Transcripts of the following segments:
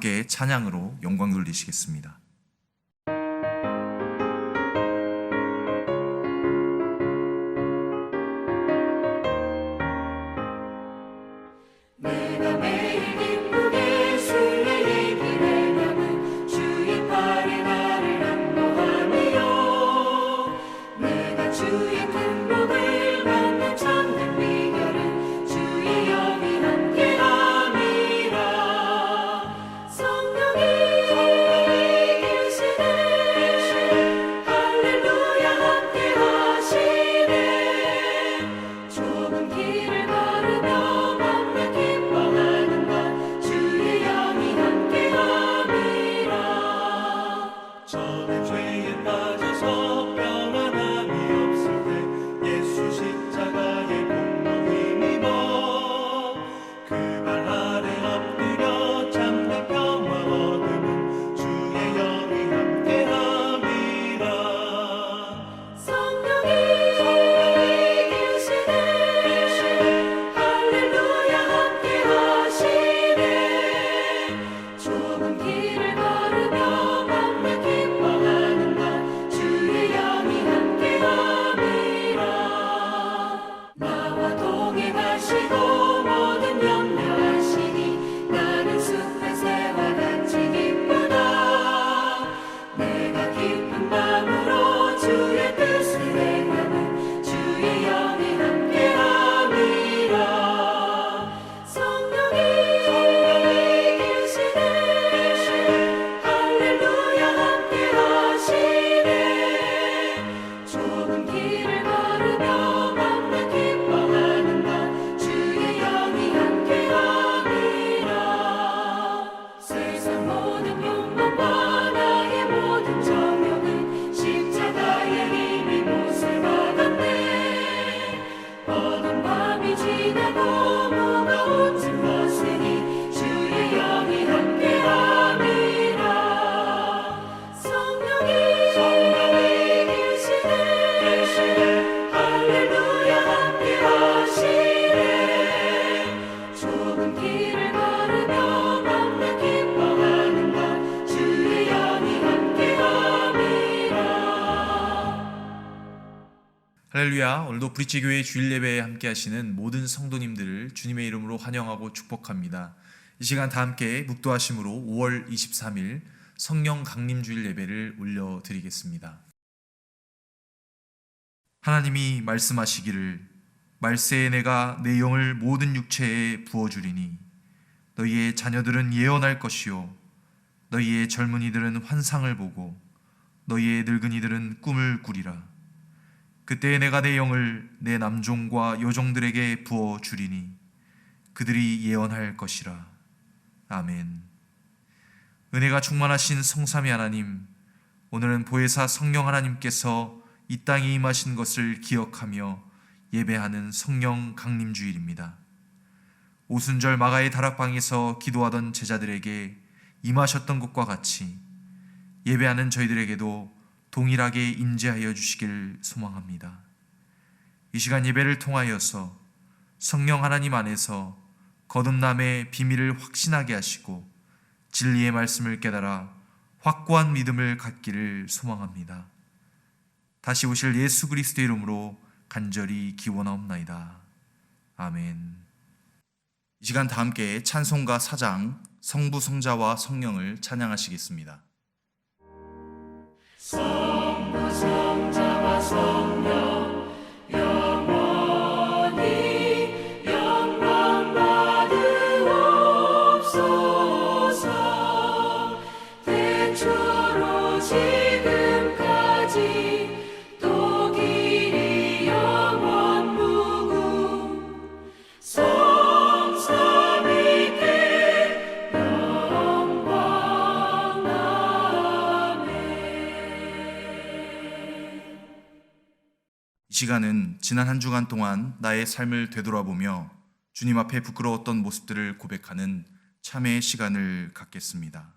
함께 찬양으로 영광 돌리시겠습니다. 내가 매일 기쁘게 주의 얘기를 하면 주의 팔에 나를 안보하며 내가 주의 큰 복을 받는 참된 비결은 주의 영이 함께함이라. 성령이 계시네 할렐루야 함께하시네. 좁은 길을 걸으며 저는 죄에 빠져서 평안함이 없을 때 예수 십자가의 공로 힘입어 그 발 아래 엎드려 참된 평화 얻으면 주의 영이 함께함이라. 성령이 계시네 할렐루야 함께하시네. 좁은 길을 걸으며 나와 동행하시고 모든 염려하시니 나는 숲의 새와 같이 기쁘다. 내가 깊은 밤으로 주의 뜻을 행하면 주의 영이 함께함이라. 성령이 계시네 할렐루야 함께하시네. 좁은 길을 걸으며 세상 모든 욕망과 나의 모든 정욕은 십자가의 힘이 못을 박았네. 어두운 밤이 지나고 무거운 짐 벗으니 주의 영이 함께함이라. 성령이 계시네 할렐루야 함께하시네. 좁은 길을 걸으며 할렐루야. 오늘도 브릿지교회 주일 예배에 함께 하시는 모든 성도님들을 주님의 이름으로 환영하고 축복합니다. 이 시간 다 함께 묵도하심으로 5월 23일 성령 강림 주일 예배를 올려드리겠습니다. 하나님이 말씀하시기를 말세에 내가 내 영을 모든 육체에 부어주리니 너희의 자녀들은 예언할 것이요 너희의 젊은이들은 환상을 보고 너희의 늙은이들은 꿈을 꾸리라. 그때 내가 내 영을 내 남종과 여종들에게 부어주리니 그들이 예언할 것이라. 아멘. 은혜가 충만하신 성삼위 하나님, 오늘은 보혜사 성령 하나님께서 이 땅에 임하신 것을 기억하며 예배하는 성령 강림주일입니다. 오순절 마가의 다락방에서 기도하던 제자들에게 임하셨던 것과 같이 예배하는 저희들에게도 동일하게 임재하여 주시길 소망합니다. 이 시간 예배를 통하여서 성령 하나님 안에서 거듭남의 비밀을 확신하게 하시고 진리의 말씀을 깨달아 확고한 믿음을 갖기를 소망합니다. 다시 오실 예수 그리스도의 이름으로 간절히 기원하옵나이다. 아멘. 이 시간 다 함께 찬송가 4장 성부 성자와 성령을 찬양하시겠습니다. 성부 성자와 성령 영원히 영광 받으옵소서. 태초로 지금까지 또 길이 영원 무궁 성삼위께 영광. 이 시간은 지난 한 주간 동안 나의 삶을 되돌아보며 주님 앞에 부끄러웠던 모습들을 고백하는 참회의 시간을 갖겠습니다.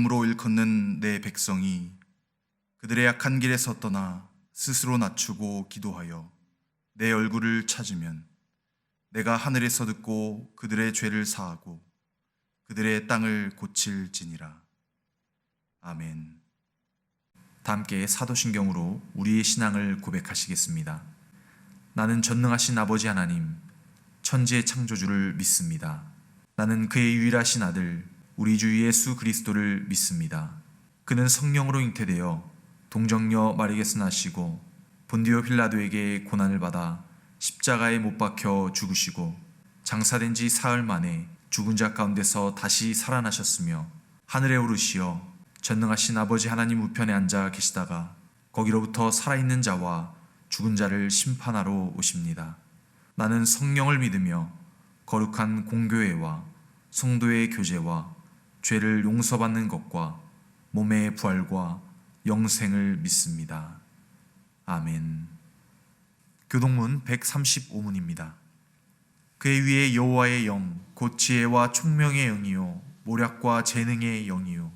이름으로 일컫는 내 백성이 그들의 약한 길에서 떠나 스스로 낮추고 기도하여 내 얼굴을 찾으면 내가 하늘에서 듣고 그들의 죄를 사하고 그들의 땅을 고칠지니라. 아멘. 다 함께 사도신경으로 우리의 신앙을 고백하시겠습니다. 나는 전능하신 아버지 하나님, 천지의 창조주를 믿습니다. 나는 그의 유일하신 아들, 우리 주 예수 그리스도를 믿습니다. 그는 성령으로 잉태되어 동정녀 마리아에서 나시고 본디오 빌라도에게 고난을 받아 십자가에 못 박혀 죽으시고 장사된 지 사흘 만에 죽은 자 가운데서 다시 살아나셨으며 하늘에 오르시어 전능하신 아버지 하나님 우편에 앉아 계시다가 거기로부터 살아있는 자와 죽은 자를 심판하러 오십니다. 나는 성령을 믿으며 거룩한 공교회와 성도의 교제와 죄를 용서받는 것과 몸의 부활과 영생을 믿습니다. 아멘. 교동문 135문입니다. 그의 위에 여호와의 영, 곧 지혜와 총명의 영이요 모략과 재능의 영이요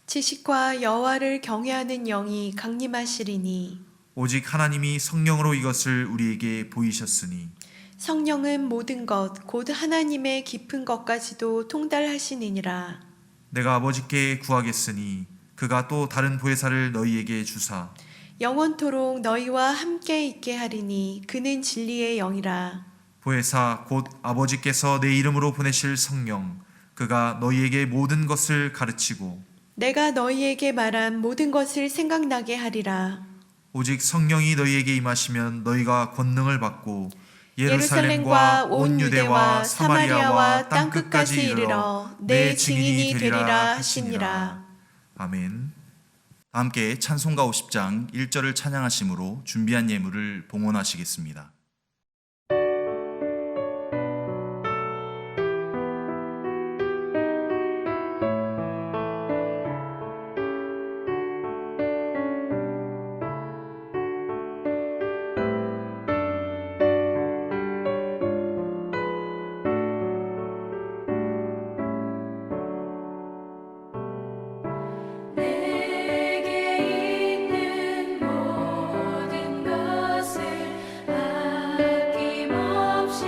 지식과 여호와를 경외하는 영이 강림하시리니 오직 하나님이 성령으로 이것을 우리에게 보이셨으니 성령은 모든 것 곧 하나님의 깊은 것까지도 통달하시니라. 내가 아버지께 구하겠으니 그가 또 다른 보혜사를 너희에게 주사 영원토록 너희와 함께 있게 하리니 그는 진리의 영이라. 보혜사 곧 아버지께서 내 이름으로 보내실 성령 그가 너희에게 모든 것을 가르치고 내가 너희에게 말한 모든 것을 생각나게 하리라. 오직 성령이 너희에게 임하시면 너희가 권능을 받고 예루살렘과 온 유대와 사마리아와 땅끝까지 이르러 내 증인이 되리라 하시니라. 아멘. 다 함께 찬송가 50장 1절을 찬양하심으로 준비한 예물을 봉헌하시겠습니다. 내게 있는 모든 것을 아낌없이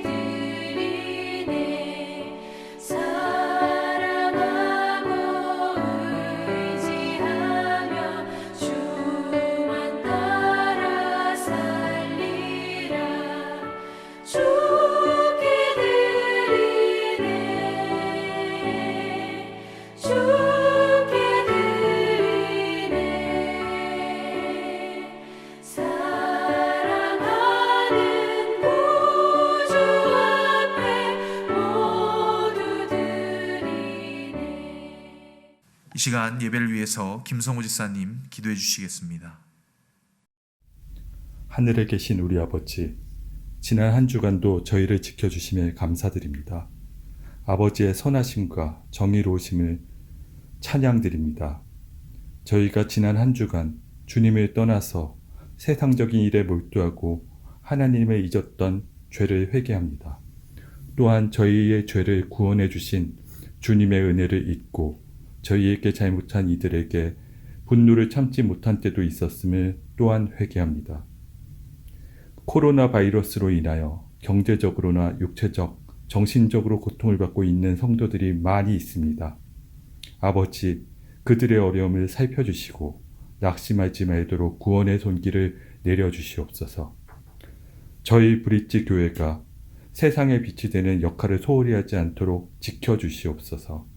드리네. 사랑하고 의지하며 주만 따라 살리라. 주께 드리네. 주께 드리네. 사랑하는 구주 앞에 모두 드리네. 이 시간 예배를 위해서 김성호 지사님 기도해 주시겠습니다. 하늘에 계신 우리 아버지, 지난 한 주간도 저희를 지켜주심에 감사드립니다. 아버지의 선하심과 정의로우심을 찬양드립니다. 저희가 지난 한 주간 주님을 떠나서 세상적인 일에 몰두하고 하나님을 잊었던 죄를 회개합니다. 또한 저희의 죄를 구원해 주신 주님의 은혜를 잊고 저희에게 잘못한 이들에게 분노를 참지 못한 때도 있었음을 또한 회개합니다. 코로나 바이러스로 인하여 경제적으로나 육체적, 정신적으로 고통을 받고 있는 성도들이 많이 있습니다. 아버지, 그들의 어려움을 살펴주시고 낙심하지 말도록 구원의 손길을 내려주시옵소서. 저희 브릿지 교회가 세상의 빛이 되는 역할을 소홀히 하지 않도록 지켜주시옵소서.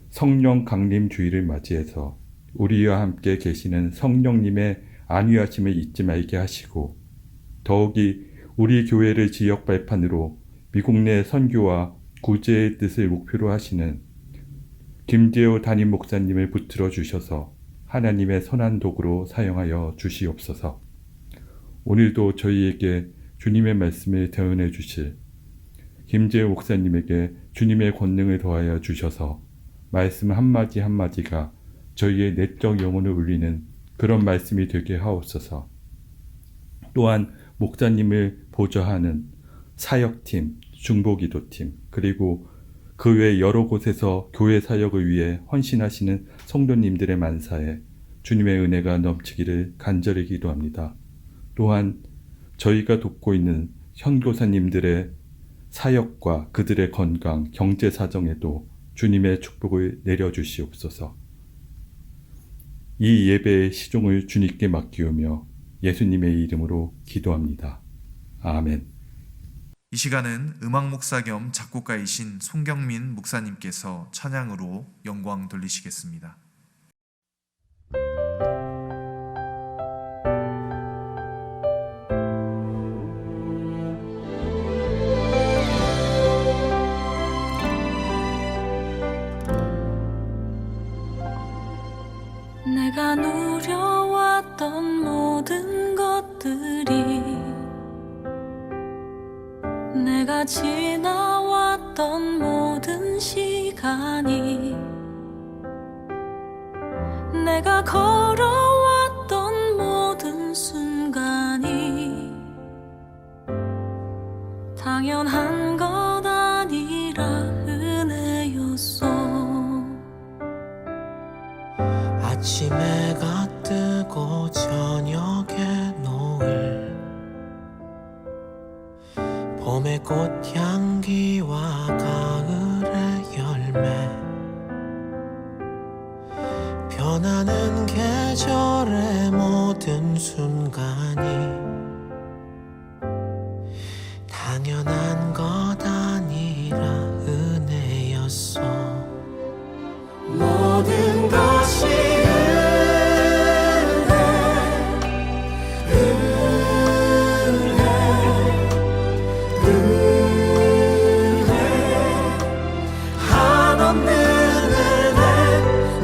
성령 강림 주일을 맞이해서 우리와 함께 계시는 성령님의 안위하심을 잊지 말게 하시고 더욱이 우리 교회를 지역 발판으로 미국 내 선교와 구제의 뜻을 목표로 하시는 김재호 담임 목사님을 붙들어 주셔서 하나님의 선한 도구로 사용하여 주시옵소서. 오늘도 저희에게 주님의 말씀을 대언해 주실 김재호 목사님에게 주님의 권능을 더하여 주셔서 말씀 한마디 한마디가 저희의 내적 영혼을 울리는 그런 말씀이 되게 하옵소서. 또한 목사님을 보좌하는 사역팀, 중보기도팀, 그리고 그 외 여러 곳에서 교회 사역을 위해 헌신하시는 성도님들의 만사에 주님의 은혜가 넘치기를 간절히 기도합니다. 또한 저희가 돕고 있는 현교사님들의 사역과 그들의 건강, 경제 사정에도 주님의 축복을 내려주시옵소서. 이 예배의 시종을 주님께 맡기우며 예수님의 이름으로 기도합니다. 아멘. 이 시간은 음악 목사 겸 작곡가이신 송경민 목사님께서 찬양으로 영광 돌리시겠습니다. 내가 누려왔던 모든 것들이, 내가 지나왔던 모든 시간이, 내가 걸어왔던 모든 순간이 당연한 것 아니라 은혜였어. 아침에 해가 뜨고 저녁에 노을, 봄의 꽃향기와 가을의 열매, 변하는 계절의 모든 순간이 당연한 것 아니라 은혜였어. 모든 것이 한없는 은혜,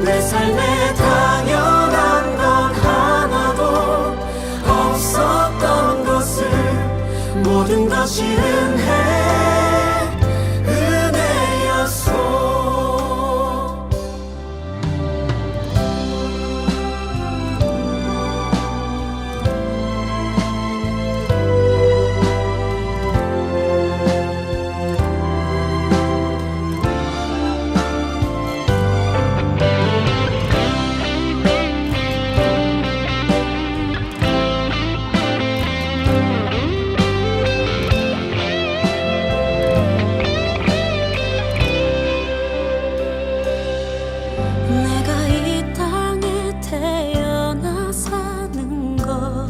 내 삶에 당연한 것 하나도 없었던 것을, 모든 것이 은혜였어. 내가 이 땅에 태어나 사는 것,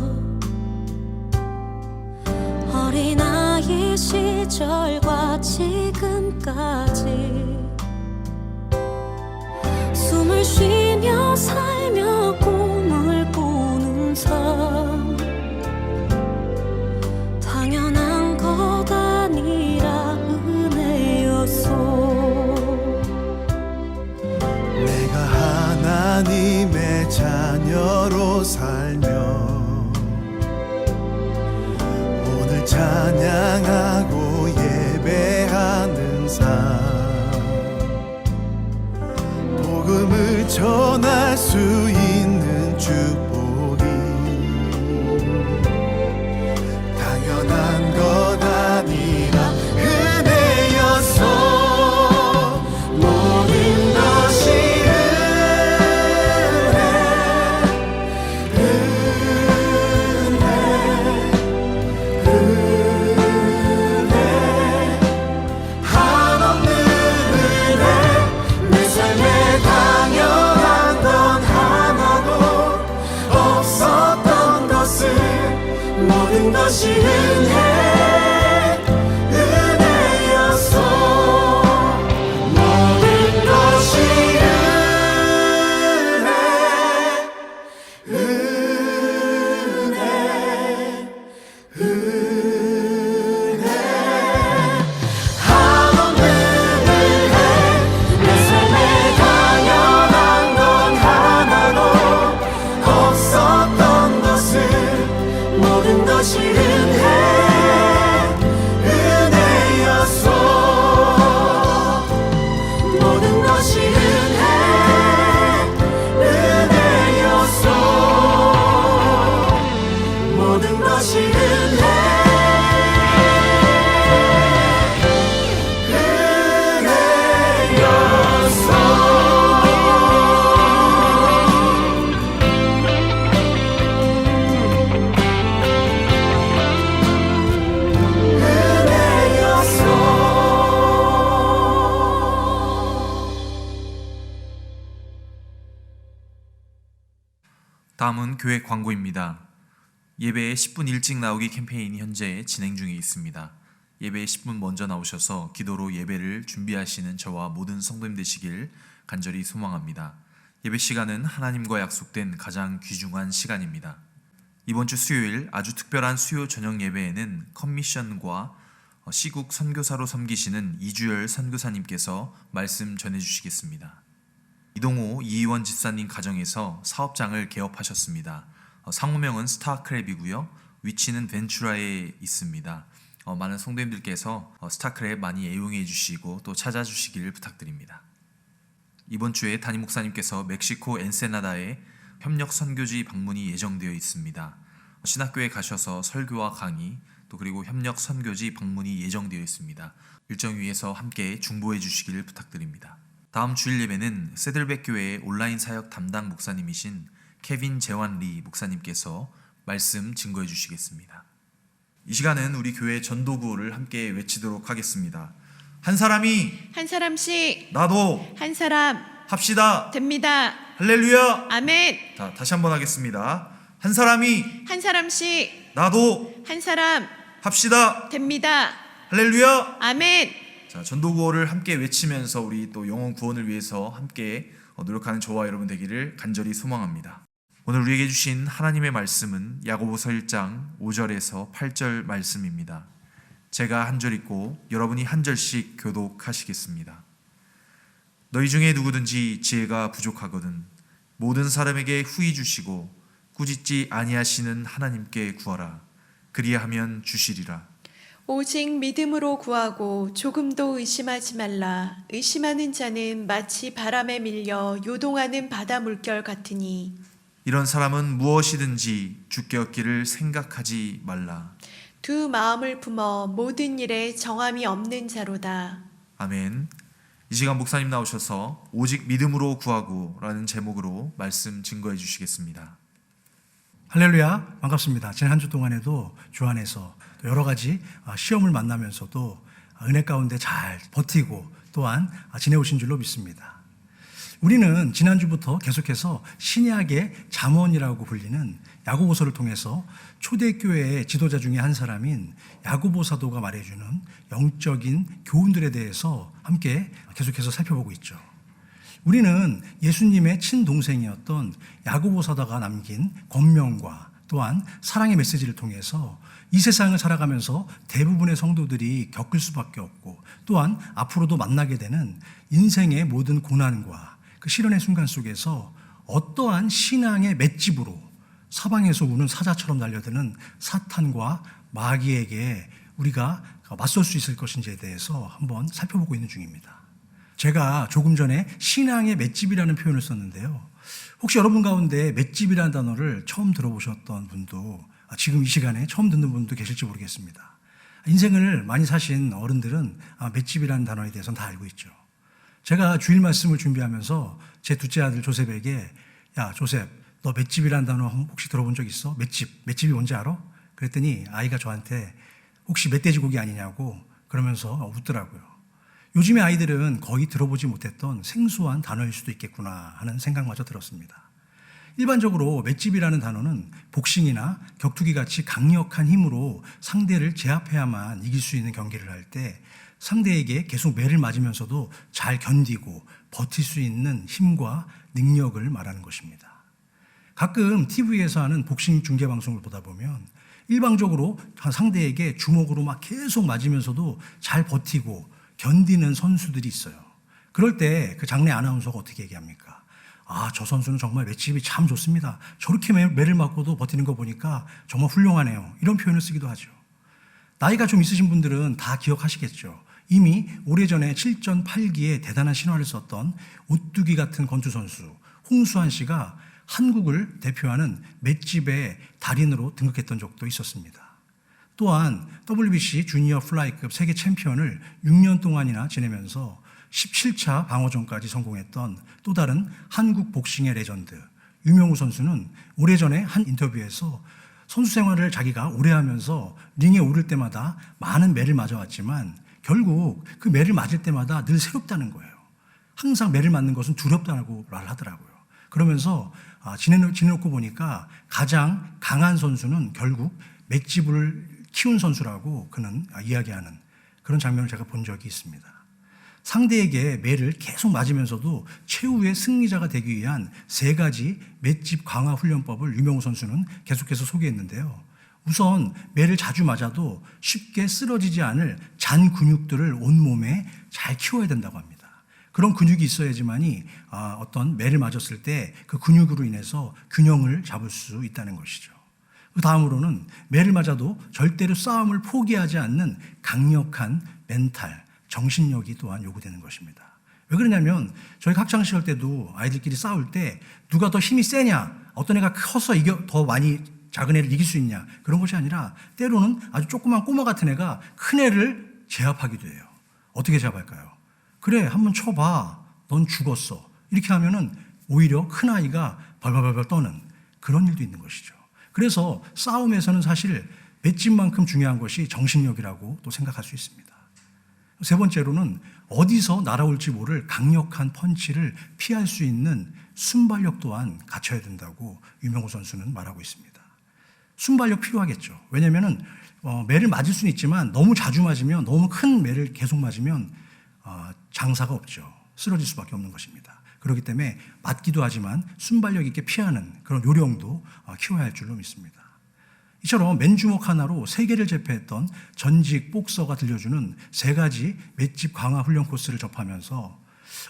어린아이 시절과 지금까지 숨을 쉬며 살며 꿈을 꾸는 삶, 당연한 것 아니라 은혜였어. 내가 하나님의 자녀로 살며 오늘 찬양하고 예배하는 삶, 복음을 전할 수 있는 축복이 당연한 것 아니라 은혜였어. 모든 것이 한없는 은혜, 내 삶에 당연한 건 하나도 없었던 것을, 모든 것이 은혜였어. 모든 것이 한없는 은혜, 내 삶에 당연한 건 하나도 없었던 것을, 모든 것이 은혜였어. 다음은 교회 광고입니다. 예배에 10분 일찍 나오기 캠페인이 현재 진행 중에 있습니다. 예배에 10분 먼저 나오셔서 기도로 예배를 준비하시는 저와 모든 성도님 되시길 간절히 소망합니다. 예배 시간은 하나님과 약속된 가장 귀중한 시간입니다. 이번 주 수요일 아주 특별한 수요 저녁 예배에는 컨미션과 시국 선교사로 섬기시는 이주열 선교사님께서 말씀 전해주시겠습니다. 이동호 이의원 집사님 가정에서 사업장을 개업하셨습니다. 상호명은 스타크랩이고요. 위치는 벤추라에 있습니다. 많은 성도님들께서 스타크랩 많이 애용해 주시고 또 찾아주시기를 부탁드립니다. 이번 주에 담임 목사님께서 멕시코 엔세나다에 협력 선교지 방문이 예정되어 있습니다. 신학교에 가셔서 설교와 강의 또 그리고 협력 선교지 방문이 예정되어 있습니다. 일정 위에서 함께 중보해 주시기를 부탁드립니다. 다음 주일 예배는 세들백 교회의 온라인 사역 담당 목사님이신 케빈 재완 리 목사님께서 말씀 증거해 주시겠습니다. 이 시간은 우리 교회 전도구호를 함께 외치도록 하겠습니다. 한 사람이 한 사람씩 나도 한 사람 합시다. 됩니다. 할렐루야. 아멘. 자, 다시 한번 하겠습니다. 한 사람이 한 사람씩 나도 한 사람 합시다. 됩니다. 할렐루야. 아멘. 자, 전도구호를 함께 외치면서 우리 또 영혼 구원을 위해서 함께 노력하는 저와 여러분 되기를 간절히 소망합니다. 오늘 우리에게 주신 하나님의 말씀은 야고보서 1장 5절에서 8절 말씀입니다. 제가 한 절 읽고 여러분이 한 절씩 교독하시겠습니다. 너희 중에 누구든지 지혜가 부족하거든 모든 사람에게 후히 주시고 꾸짖지 아니하시는 하나님께 구하라. 그리하면 주시리라. 오직 믿음으로 구하고 조금도 의심하지 말라. 의심하는 자는 마치 바람에 밀려 요동하는 바다 물결 같으니 이런 사람은 무엇이든지 주께 얻기를 생각하지 말라. 두 마음을 품어 모든 일에 정함이 없는 자로다. 아멘. 이 시간 목사님 나오셔서 오직 믿음으로 구하고 라는 제목으로 말씀 증거해 주시겠습니다. 할렐루야, 반갑습니다. 지난 한 주 동안에도 주 안에서 여러 가지 시험을 만나면서도 은혜 가운데 잘 버티고 또한 지내오신 줄로 믿습니다. 우리는 지난주부터 계속해서 신약의 잠언이라고 불리는 야고보서를 통해서 초대교회의 지도자 중에 한 사람인 야고보 사도가 말해주는 영적인 교훈들에 대해서 함께 계속해서 살펴보고 있죠. 우리는 예수님의 친동생이었던 야고보 사도가 남긴 권면과 또한 사랑의 메시지를 통해서 이 세상을 살아가면서 대부분의 성도들이 겪을 수밖에 없고 또한 앞으로도 만나게 되는 인생의 모든 고난과 그 시련의 순간 속에서 어떠한 신앙의 맷집으로 사방에서 우는 사자처럼 달려드는 사탄과 마귀에게 우리가 맞설 수 있을 것인지에 대해서 한번 살펴보고 있는 중입니다. 제가 조금 전에 신앙의 맷집이라는 표현을 썼는데요. 혹시 여러분 가운데 맷집이라는 단어를 처음 들어보셨던 분도 지금 이 시간에 처음 듣는 분도 계실지 모르겠습니다. 인생을 많이 사신 어른들은 맷집이라는 단어에 대해서는 다 알고 있죠. 제가 주일 말씀을 준비하면서 제 둘째 아들 조셉에게 야 조셉 너 맷집이라는 단어 혹시 들어본 적 있어? 맷집이 뭔지 알아? 그랬더니 아이가 저한테 혹시 멧돼지고기 아니냐고 그러면서 웃더라고요. 요즘의 아이들은 거의 들어보지 못했던 생소한 단어일 수도 있겠구나 하는 생각마저 들었습니다. 일반적으로 맷집이라는 단어는 복싱이나 격투기 같이 강력한 힘으로 상대를 제압해야만 이길 수 있는 경기를 할 때 상대에게 계속 매를 맞으면서도 잘 견디고 버틸 수 있는 힘과 능력을 말하는 것입니다. 가끔 TV에서 하는 복싱 중계 방송을 보다 보면 일방적으로 상대에게 주먹으로 막 계속 맞으면서도 잘 버티고 견디는 선수들이 있어요. 그럴 때 그 장내 아나운서가 어떻게 얘기합니까? 아, 저 선수는 정말 맷집이 참 좋습니다. 저렇게 매를 맞고도 버티는 거 보니까 정말 훌륭하네요. 이런 표현을 쓰기도 하죠. 나이가 좀 있으신 분들은 다 기억하시겠죠. 이미 오래전에 7전 8기에 대단한 신화를 썼던 오뚜기 같은 권투 선수 홍수환 씨가 한국을 대표하는 맷집의 달인으로 등극했던 적도 있었습니다. 또한 WBC 주니어 플라이급 세계 챔피언을 6년 동안이나 지내면서 17차 방어전까지 성공했던 또 다른 한국 복싱의 레전드 유명우 선수는 오래전에 한 인터뷰에서 선수 생활을 자기가 오래 하면서 링에 오를 때마다 많은 매를 맞아왔지만 결국 그 매를 맞을 때마다 늘 새롭다는 거예요. 항상 매를 맞는 것은 두렵다고 말하더라고요. 그러면서 지내놓고 보니까 가장 강한 선수는 결국 맷집을 키운 선수라고 그는 이야기하는 그런 장면을 제가 본 적이 있습니다. 상대에게 매를 계속 맞으면서도 최후의 승리자가 되기 위한 3가지 맷집 강화 훈련법을 유명우 선수는 계속해서 소개했는데요. 우선 매를 자주 맞아도 쉽게 쓰러지지 않을 잔 근육들을 온몸에 잘 키워야 된다고 합니다. 그런 근육이 있어야지만이 어떤 매를 맞았을 때 그 근육으로 인해서 균형을 잡을 수 있다는 것이죠. 그 다음으로는 매를 맞아도 절대로 싸움을 포기하지 않는 강력한 멘탈, 정신력이 또한 요구되는 것입니다. 왜 그러냐면 저희가 학창시절 때도 아이들끼리 싸울 때 누가 더 힘이 세냐, 어떤 애가 커서 더 많이 작은 애를 이길 수 있냐, 그런 것이 아니라 때로는 아주 조그만 꼬마 같은 애가 큰 애를 제압하기도 해요. 어떻게 제압할까요? 그래, 한번 쳐봐. 넌 죽었어. 이렇게 하면은 오히려 큰 아이가 벌벌벌 떠는 그런 일도 있는 것이죠. 그래서 싸움에서는 사실 맷집만큼 중요한 것이 정신력이라고 또 생각할 수 있습니다. 3번째로는 어디서 날아올지 모를 강력한 펀치를 피할 수 있는 순발력 또한 갖춰야 된다고 유명우 선수는 말하고 있습니다. 순발력 필요하겠죠. 왜냐하면 매를 맞을 수는 있지만 너무 자주 맞으면, 너무 큰 매를 계속 맞으면 장사가 없죠. 쓰러질 수밖에 없는 것입니다. 그렇기 때문에 맞기도 하지만 순발력 있게 피하는 그런 요령도 키워야 할 줄로 믿습니다. 이처럼 맨주먹 하나로 세계를 제패했던 전직 복서가 들려주는 3가지 맷집 강화 훈련 코스를 접하면서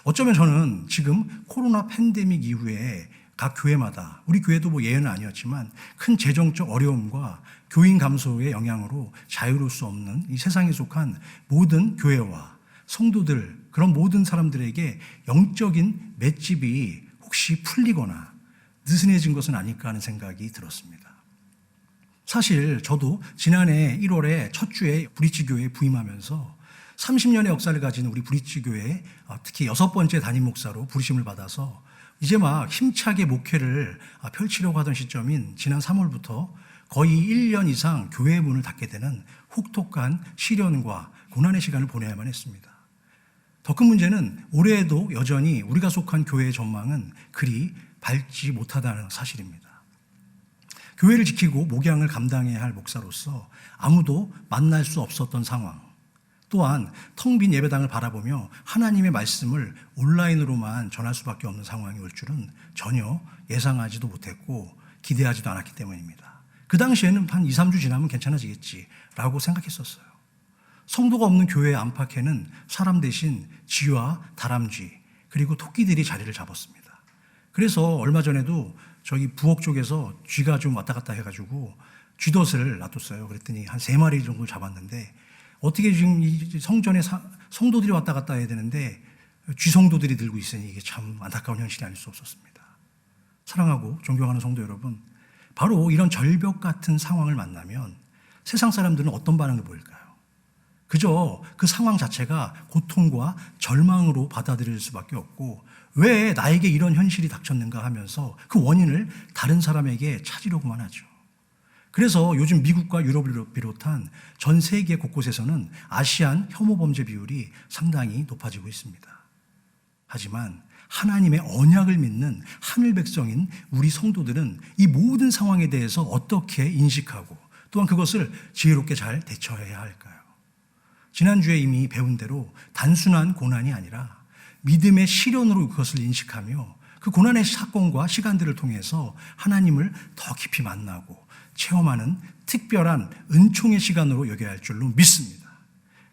어쩌면 저는 지금 코로나 팬데믹 이후에 각 교회마다, 우리 교회도 뭐 예외는 아니었지만 큰 재정적 어려움과 교인 감소의 영향으로 자유로울 수 없는 이 세상에 속한 모든 교회와 성도들, 그런 모든 사람들에게 영적인 맷집이 혹시 풀리거나 느슨해진 것은 아닐까 하는 생각이 들었습니다. 사실 저도 지난해 1월에 첫 주에 브릿지 교회에 부임하면서 30년의 역사를 가진 우리 브릿지 교회에 특히 6번째 담임 목사로 부르심을 받아서 이제 막 힘차게 목회를 펼치려고 하던 시점인 지난 3월부터 거의 1년 이상 교회의 문을 닫게 되는 혹독한 시련과 고난의 시간을 보내야만 했습니다. 더 큰 문제는 올해에도 여전히 우리가 속한 교회의 전망은 그리 밝지 못하다는 사실입니다. 교회를 지키고 목양을 감당해야 할 목사로서 아무도 만날 수 없었던 상황, 또한 텅 빈 예배당을 바라보며 하나님의 말씀을 온라인으로만 전할 수밖에 없는 상황이 올 줄은 전혀 예상하지도 못했고 기대하지도 않았기 때문입니다. 그 당시에는 한 2, 3주 지나면 괜찮아지겠지라고 생각했었어요. 성도가 없는 교회의 안팎에는 사람 대신 쥐와 다람쥐 그리고 토끼들이 자리를 잡았습니다. 그래서 얼마 전에도 저기 부엌 쪽에서 쥐가 좀 왔다 갔다 해가지고 쥐덫을 놔뒀어요. 그랬더니 한 3마리 정도 잡았는데 어떻게 지금 이 성전에 성도들이 왔다 갔다 해야 되는데 쥐성도들이 들고 있으니 이게 참 안타까운 현실이 아닐 수 없었습니다. 사랑하고 존경하는 성도 여러분, 바로 이런 절벽 같은 상황을 만나면 세상 사람들은 어떤 반응을 보일까요? 그저 그 상황 자체가 고통과 절망으로 받아들일 수밖에 없고 왜 나에게 이런 현실이 닥쳤는가 하면서 그 원인을 다른 사람에게 찾으려고만 하죠. 그래서 요즘 미국과 유럽을 비롯한 전 세계 곳곳에서는 아시안 혐오 범죄 비율이 상당히 높아지고 있습니다. 하지만 하나님의 언약을 믿는 하늘 백성인 우리 성도들은 이 모든 상황에 대해서 어떻게 인식하고 또한 그것을 지혜롭게 잘 대처해야 할까요? 지난주에 이미 배운 대로 단순한 고난이 아니라 믿음의 시련으로 그것을 인식하며 그 고난의 사건과 시간들을 통해서 하나님을 더 깊이 만나고 체험하는 특별한 은총의 시간으로 여겨야 할 줄로 믿습니다.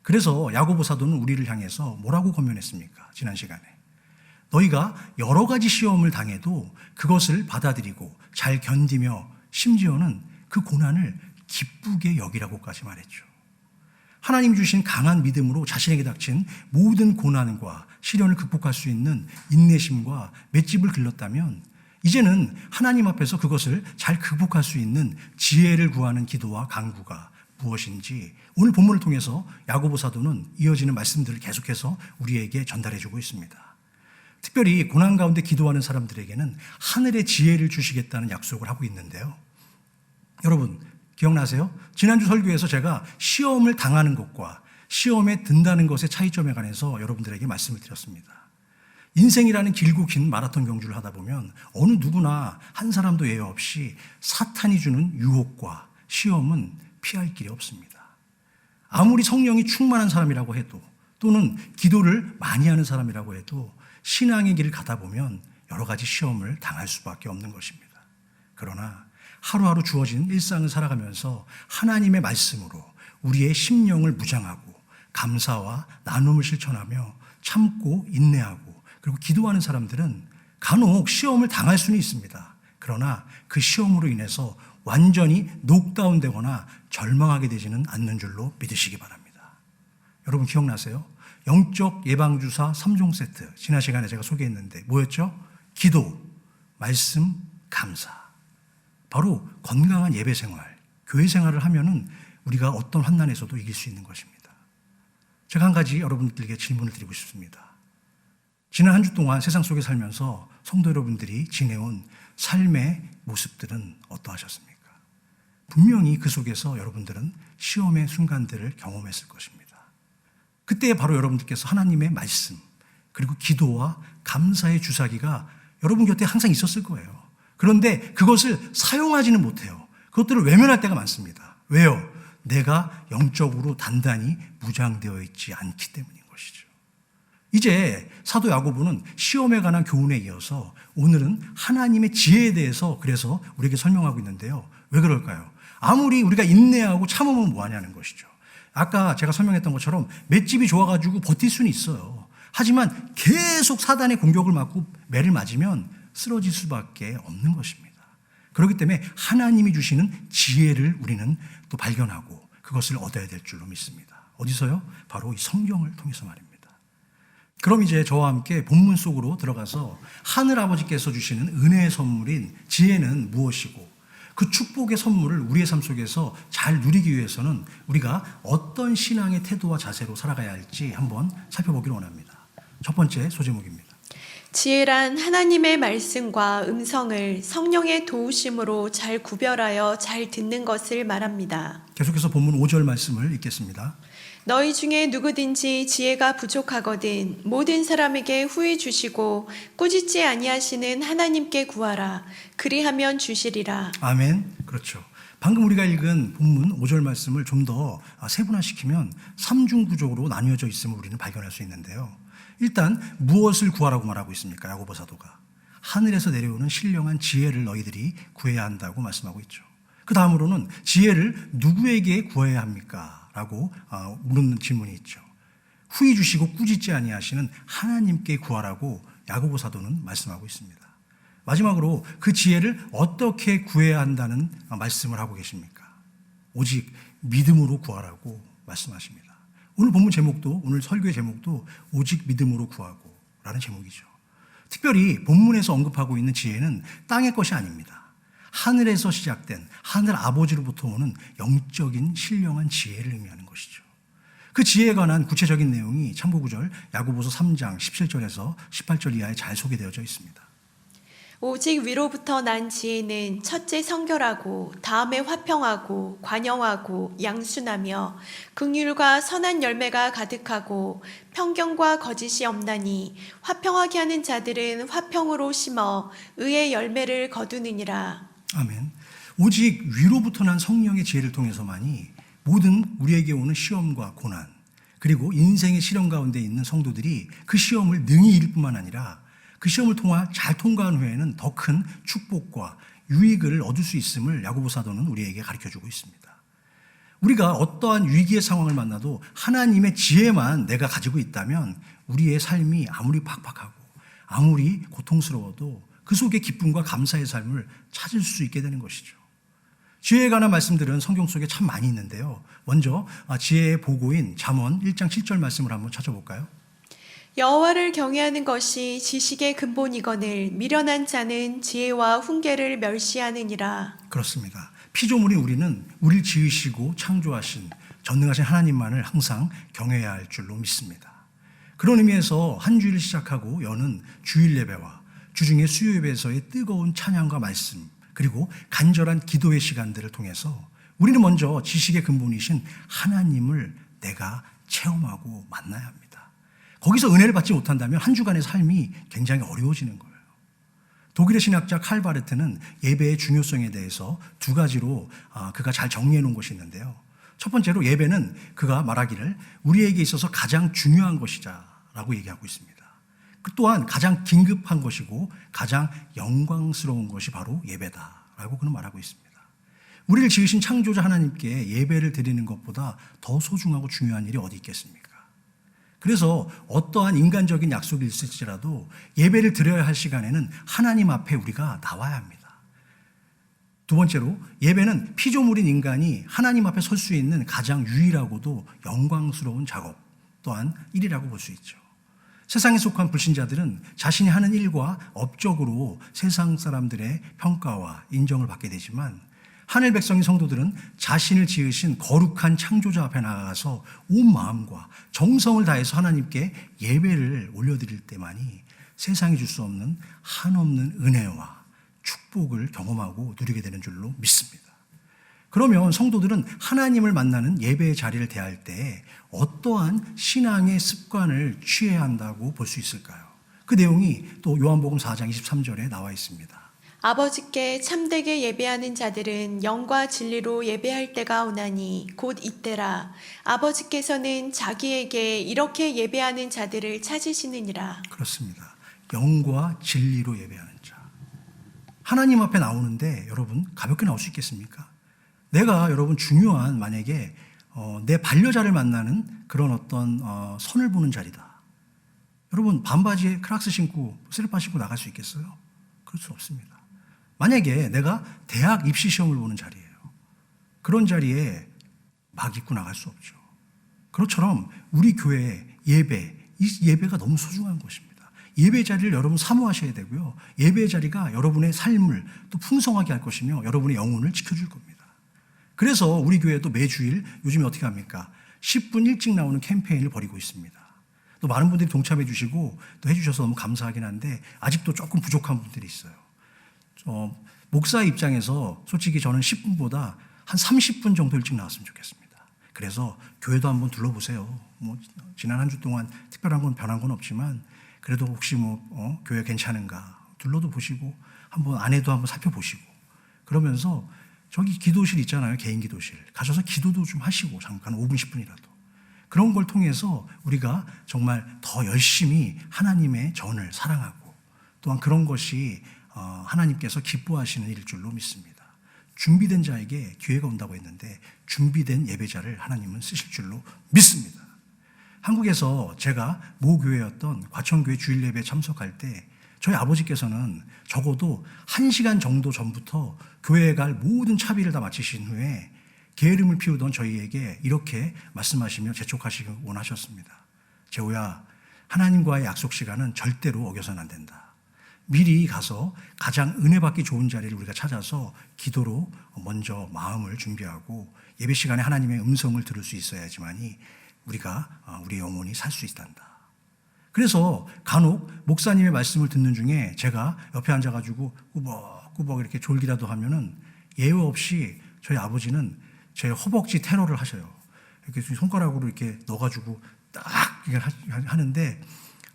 그래서 야고보 사도는 우리를 향해서 뭐라고 권면했습니까? 지난 시간에 너희가 여러 가지 시험을 당해도 그것을 받아들이고 잘 견디며 심지어는 그 고난을 기쁘게 여기라고까지 말했죠. 하나님 주신 강한 믿음으로 자신에게 닥친 모든 고난과 시련을 극복할 수 있는 인내심과 맷집을 길렀다면 이제는 하나님 앞에서 그것을 잘 극복할 수 있는 지혜를 구하는 기도와 간구가 무엇인지 오늘 본문을 통해서 야고보 사도는 이어지는 말씀들을 계속해서 우리에게 전달해주고 있습니다. 특별히 고난 가운데 기도하는 사람들에게는 하늘의 지혜를 주시겠다는 약속을 하고 있는데요. 여러분 기억나세요? 지난주 설교에서 제가 시험을 당하는 것과 시험에 든다는 것의 차이점에 관해서 여러분들에게 말씀을 드렸습니다. 인생이라는 길고 긴 마라톤 경주를 하다 보면 어느 누구나 한 사람도 예외 없이 사탄이 주는 유혹과 시험은 피할 길이 없습니다. 아무리 성령이 충만한 사람이라고 해도 또는 기도를 많이 하는 사람이라고 해도 신앙의 길을 가다 보면 여러 가지 시험을 당할 수밖에 없는 것입니다. 그러나 하루하루 주어진 일상을 살아가면서 하나님의 말씀으로 우리의 심령을 무장하고 감사와 나눔을 실천하며 참고 인내하고 그리고 기도하는 사람들은 간혹 시험을 당할 수는 있습니다. 그러나 그 시험으로 인해서 완전히 녹다운되거나 절망하게 되지는 않는 줄로 믿으시기 바랍니다. 여러분 기억나세요? 영적 예방주사 3종 세트 지난 시간에 제가 소개했는데 뭐였죠? 기도, 말씀, 감사. 바로 건강한 예배 생활, 교회 생활을 하면은 우리가 어떤 환난에서도 이길 수 있는 것입니다. 제가 한 가지 여러분들에게 질문을 드리고 싶습니다. 지난 한 주 동안 세상 속에 살면서 성도 여러분들이 지내온 삶의 모습들은 어떠하셨습니까? 분명히 그 속에서 여러분들은 시험의 순간들을 경험했을 것입니다. 그때 바로 여러분들께서 하나님의 말씀 그리고 기도와 감사의 주사기가 여러분 곁에 항상 있었을 거예요. 그런데 그것을 사용하지는 못해요. 그것들을 외면할 때가 많습니다. 왜요? 내가 영적으로 단단히 무장되어 있지 않기 때문인 것이죠. 이제 사도 야고보는 시험에 관한 교훈에 이어서 오늘은 하나님의 지혜에 대해서 그래서 우리에게 설명하고 있는데요. 왜 그럴까요? 아무리 우리가 인내하고 참으면 뭐하냐는 것이죠. 아까 제가 설명했던 것처럼 맷집이 좋아가지고 버틸 수는 있어요. 하지만 계속 사단의 공격을 맞고 매를 맞으면 쓰러질 수밖에 없는 것입니다. 그렇기 때문에 하나님이 주시는 지혜를 우리는 또 발견하고 그것을 얻어야 될 줄로 믿습니다. 어디서요? 바로 이 성경을 통해서 말입니다. 그럼 이제 저와 함께 본문 속으로 들어가서 하늘 아버지께서 주시는 은혜의 선물인 지혜는 무엇이고 그 축복의 선물을 우리의 삶 속에서 잘 누리기 위해서는 우리가 어떤 신앙의 태도와 자세로 살아가야 할지 한번 살펴보기를 원합니다. 첫 번째 소제목입니다. 지혜란 하나님의 말씀과 음성을 성령의 도우심으로 잘 구별하여 잘 듣는 것을 말합니다. 계속해서 본문 5절 말씀을 읽겠습니다. 너희 중에 누구든지 지혜가 부족하거든 모든 사람에게 후히 주시고 꾸짖지 아니하시는 하나님께 구하라. 그리하면 주시리라. 아멘. 그렇죠. 방금 우리가 읽은 본문 5절 말씀을 좀 더 세분화시키면 3중 구조로 나뉘어져 있음을 우리는 발견할 수 있는데요. 일단 무엇을 구하라고 말하고 있습니까? 야고보 사도가 하늘에서 내려오는 신령한 지혜를 너희들이 구해야 한다고 말씀하고 있죠. 그 다음으로는 지혜를 누구에게 구해야 합니까? 라고 묻는 질문이 있죠. 후히 주시고 꾸짖지 아니하시는 하나님께 구하라고 야고보 사도는 말씀하고 있습니다. 마지막으로 그 지혜를 어떻게 구해야 한다는 말씀을 하고 계십니까? 오직 믿음으로 구하라고 말씀하십니다. 오늘 본문 제목도 오늘 설교의 제목도 오직 믿음으로 구하고 라는 제목이죠. 특별히 본문에서 언급하고 있는 지혜는 땅의 것이 아닙니다. 하늘에서 시작된 하늘 아버지로부터 오는 영적인 신령한 지혜를 의미하는 것이죠. 그 지혜에 관한 구체적인 내용이 참고구절 야고보서 3장 17절에서 18절 이하에 잘 소개되어져 있습니다. 오직 위로부터 난 지혜는 첫째 성결하고 다음에 화평하고 관영하고 양순하며 긍휼과 선한 열매가 가득하고 편견과 거짓이 없나니 화평하게 하는 자들은 화평으로 심어 의의 열매를 거두느니라. 아멘. 오직 위로부터 난 성령의 지혜를 통해서만이 모든 우리에게 오는 시험과 고난 그리고 인생의 시련 가운데 있는 성도들이 그 시험을 능히 이길 뿐만 아니라 그 시험을 잘 통과한 후에는 더 큰 축복과 유익을 얻을 수 있음을 야고보 사도는 우리에게 가르쳐주고 있습니다. 우리가 어떠한 위기의 상황을 만나도 하나님의 지혜만 내가 가지고 있다면 우리의 삶이 아무리 팍팍하고 아무리 고통스러워도 그 속에 기쁨과 감사의 삶을 찾을 수 있게 되는 것이죠. 지혜에 관한 말씀들은 성경 속에 참 많이 있는데요. 먼저 지혜의 보고인 잠언 1장 7절 말씀을 한번 찾아볼까요? 여호와를 경외하는 것이 지식의 근본이거늘 미련한 자는 지혜와 훈계를 멸시하느니라. 그렇습니다. 피조물인 우리는 우리를 지으시고 창조하신 전능하신 하나님만을 항상 경외해야 할 줄로 믿습니다. 그런 의미에서 한 주일을 시작하고 여는 주일 예배와 주중의 수요 예배에서의 뜨거운 찬양과 말씀 그리고 간절한 기도의 시간들을 통해서 우리는 먼저 지식의 근본이신 하나님을 내가 체험하고 만나야 합니다. 거기서 은혜를 받지 못한다면 한 주간의 삶이 굉장히 어려워지는 거예요. 독일의 신학자 칼 바르트는 예배의 중요성에 대해서 두 가지로 그가 잘 정리해 놓은 것이 있는데요. 첫 번째로 예배는 그가 말하기를 우리에게 있어서 가장 중요한 것이자라고 얘기하고 있습니다. 또한 가장 긴급한 것이고 가장 영광스러운 것이 바로 예배다라고 그는 말하고 있습니다. 우리를 지으신 창조자 하나님께 예배를 드리는 것보다 더 소중하고 중요한 일이 어디 있겠습니까? 그래서 어떠한 인간적인 약속이 있을지라도 예배를 드려야 할 시간에는 하나님 앞에 우리가 나와야 합니다. 두 번째로 예배는 피조물인 인간이 하나님 앞에 설 수 있는 가장 유일하고도 영광스러운 작업 또한 일이라고 볼 수 있죠. 세상에 속한 불신자들은 자신이 하는 일과 업적으로 세상 사람들의 평가와 인정을 받게 되지만 하늘 백성인 성도들은 자신을 지으신 거룩한 창조자 앞에 나가서 온 마음과 정성을 다해서 하나님께 예배를 올려드릴 때만이 세상이 줄 수 없는 한없는 은혜와 축복을 경험하고 누리게 되는 줄로 믿습니다. 그러면 성도들은 하나님을 만나는 예배의 자리를 대할 때 어떠한 신앙의 습관을 취해야 한다고 볼 수 있을까요? 그 내용이 또 요한복음 4장 23절에 나와 있습니다. 아버지께 참되게 예배하는 자들은 영과 진리로 예배할 때가 오나니 곧 이때라. 아버지께서는 자기에게 이렇게 예배하는 자들을 찾으시느니라. 그렇습니다. 영과 진리로 예배하는 자. 하나님 앞에 나오는데 여러분 가볍게 나올 수 있겠습니까? 내가 여러분 중요한 만약에 내 반려자를 만나는 그런 어떤 선을 보는 자리다. 여러분 반바지에 크락스 신고 슬리퍼 신고 나갈 수 있겠어요? 그럴 수 없습니다. 만약에 내가 대학 입시 시험을 보는 자리예요. 그런 자리에 막 입고 나갈 수 없죠. 그렇처럼 우리 교회의 예배, 이 예배가 너무 소중한 것입니다. 예배 자리를 여러분 사모하셔야 되고요. 예배 자리가 여러분의 삶을 또 풍성하게 할 것이며 여러분의 영혼을 지켜줄 겁니다. 그래서 우리 교회도 매주일 요즘에 어떻게 합니까? 10분 일찍 나오는 캠페인을 벌이고 있습니다. 또 많은 분들이 동참해 주시고 또 해주셔서 너무 감사하긴 한데 아직도 조금 부족한 분들이 있어요. 목사의 입장에서 솔직히 저는 10분보다 한 30분 정도 일찍 나왔으면 좋겠습니다. 그래서 교회도 한번 둘러보세요. 뭐 지난 한 주 동안 특별한 건 변한 건 없지만 그래도 혹시 교회 괜찮은가 둘러도 보시고 한번 안에도 한번 살펴보시고 그러면서 저기 기도실 있잖아요. 개인 기도실. 가셔서 기도도 좀 하시고 잠깐 5분 10분이라도. 그런 걸 통해서 우리가 정말 더 열심히 하나님의 전을 사랑하고 또한 그런 것이 하나님께서 기뻐하시는 일일 줄로 믿습니다. 준비된 자에게 기회가 온다고 했는데 준비된 예배자를 하나님은 쓰실 줄로 믿습니다. 한국에서 제가 모 교회였던 과천교회 주일 예배에 참석할 때 저희 아버지께서는 적어도 1시간 정도 전부터 교회에 갈 모든 차비를 다 마치신 후에 게으름을 피우던 저희에게 이렇게 말씀하시며 재촉하시길 원하셨습니다. 재호야, 하나님과의 약속 시간은 절대로 어겨서는 안 된다. 미리 가서 가장 은혜 받기 좋은 자리를 우리가 찾아서 기도로 먼저 마음을 준비하고 예배 시간에 하나님의 음성을 들을 수 있어야지만이 우리가 우리의 영혼이 살 수 있단다. 그래서 간혹 목사님의 말씀을 듣는 중에 제가 옆에 앉아가지고 꾸벅꾸벅 이렇게 졸기라도 하면은 예외 없이 저희 아버지는 제 허벅지 테러를 하셔요. 이렇게 손가락으로 이렇게 넣어가지고 딱 하는데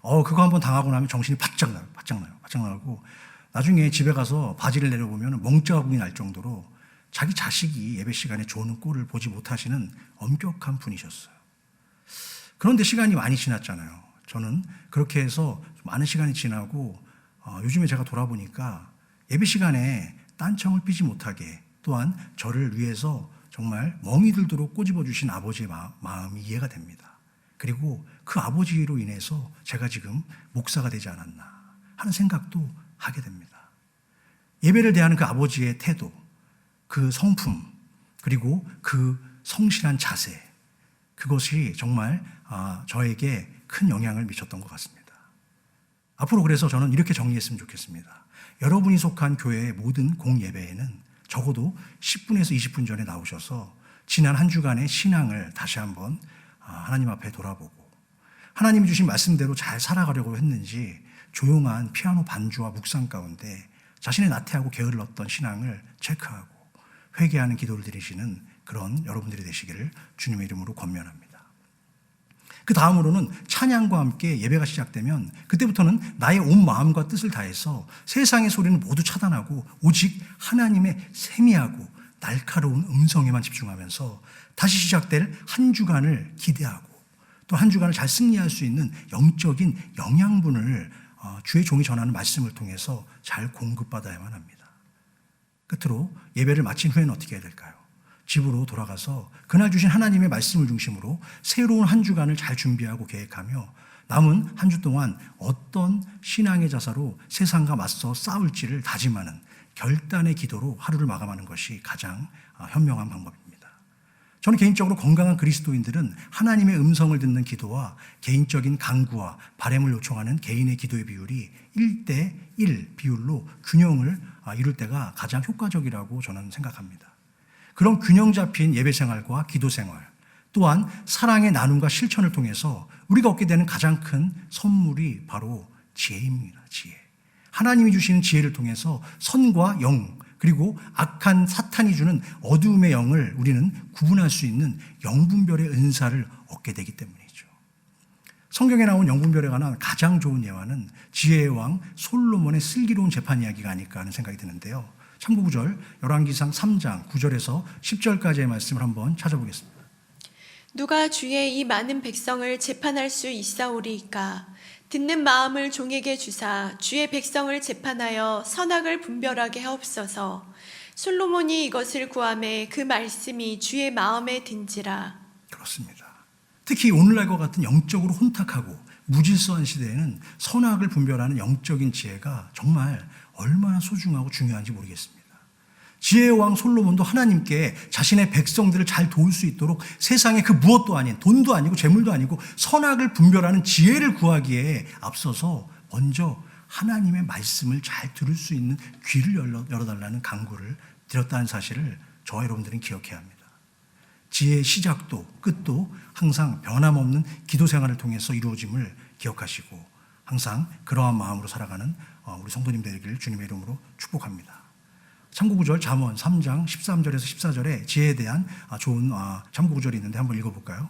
그거 한번 당하고 나면 정신이 바짝 나고 나중에 집에 가서 바지를 내려보면 멍자국이 날 정도로 자기 자식이 예배 시간에 좋은 꼴을 보지 못하시는 엄격한 분이셨어요. 그런데 시간이 많이 지났잖아요. 저는 그렇게 해서 많은 시간이 지나고 요즘에 제가 돌아보니까 예배 시간에 딴청을 피지 못하게 또한 저를 위해서 정말 멍이 들도록 꼬집어 주신 아버지의 마음이 이해가 됩니다. 그리고 그 아버지로 인해서 제가 지금 목사가 되지 않았나 하는 생각도 하게 됩니다. 예배를 대하는 그 아버지의 태도, 그 성품, 그리고 그 성실한 자세, 그것이 정말 저에게 큰 영향을 미쳤던 것 같습니다. 앞으로 그래서 저는 이렇게 정리했으면 좋겠습니다. 여러분이 속한 교회의 모든 공예배에는 적어도 10분에서 20분 전에 나오셔서 지난 한 주간의 신앙을 다시 한번 하나님 앞에 돌아보고 하나님이 주신 말씀대로 잘 살아가려고 했는지 조용한 피아노 반주와 묵상 가운데 자신의 나태하고 게을렀던 신앙을 체크하고 회개하는 기도를 드리시는 그런 여러분들이 되시기를 주님의 이름으로 권면합니다. 그 다음으로는 찬양과 함께 예배가 시작되면 그때부터는 나의 온 마음과 뜻을 다해서 세상의 소리는 모두 차단하고 오직 하나님의 세미하고 날카로운 음성에만 집중하면서 다시 시작될 한 주간을 기대하고 또 한 주간을 잘 승리할 수 있는 영적인 영양분을 주의 종이 전하는 말씀을 통해서 잘 공급받아야만 합니다. 끝으로 예배를 마친 후에는 어떻게 해야 될까요? 집으로 돌아가서 그날 주신 하나님의 말씀을 중심으로 새로운 한 주간을 잘 준비하고 계획하며 남은 한 주 동안 어떤 신앙의 자세로 세상과 맞서 싸울지를 다짐하는 결단의 기도로 하루를 마감하는 것이 가장 현명한 방법입니다. 저는 개인적으로 건강한 그리스도인들은 하나님의 음성을 듣는 기도와 개인적인 간구와 바램을 요청하는 개인의 기도의 비율이 1:1 비율로 균형을 이룰 때가 가장 효과적이라고 저는 생각합니다. 그런 균형 잡힌 예배 생활과 기도 생활, 또한 사랑의 나눔과 실천을 통해서 우리가 얻게 되는 가장 큰 선물이 바로 지혜입니다. 지혜. 하나님이 주시는 지혜를 통해서 선과 영, 그리고 악한 사탄이 주는 어두움의 영을 우리는 구분할 수 있는 영분별의 은사를 얻게 되기 때문이죠. 성경에 나온 영분별에 관한 가장 좋은 예화는 지혜의 왕 솔로몬의 슬기로운 재판 이야기가 아닐까 하는 생각이 드는데요. 참고구절 열왕기상 3장 9절에서 10절까지의 말씀을 한번 찾아보겠습니다. 누가 주의 이 많은 백성을 재판할 수 있사오리이까? 듣는 마음을 종에게 주사 주의 백성을 재판하여 선악을 분별하게 하옵소서. 솔로몬이 이것을 구하매 그 말씀이 주의 마음에 든지라. 그렇습니다. 특히 오늘날과 같은 영적으로 혼탁하고 무질서한 시대에는 선악을 분별하는 영적인 지혜가 정말 얼마나 소중하고 중요한지 모르겠습니다. 지혜의 왕 솔로몬도 하나님께 자신의 백성들을 잘 도울 수 있도록 세상에 그 무엇도 아닌 돈도 아니고 재물도 아니고 선악을 분별하는 지혜를 구하기에 앞서서 먼저 하나님의 말씀을 잘 들을 수 있는 귀를 열어달라는 간구를 드렸다는 사실을 저와 여러분들은 기억해야 합니다. 지혜의 시작도 끝도 항상 변함없는 기도 생활을 통해서 이루어짐을 기억하시고 항상 그러한 마음으로 살아가는 우리 성도님 되기를 주님의 이름으로 축복합니다. 참고구절 잠언 3장 13절에서 14절에 지혜에 대한 좋은 참고구절이 있는데 한번 읽어볼까요?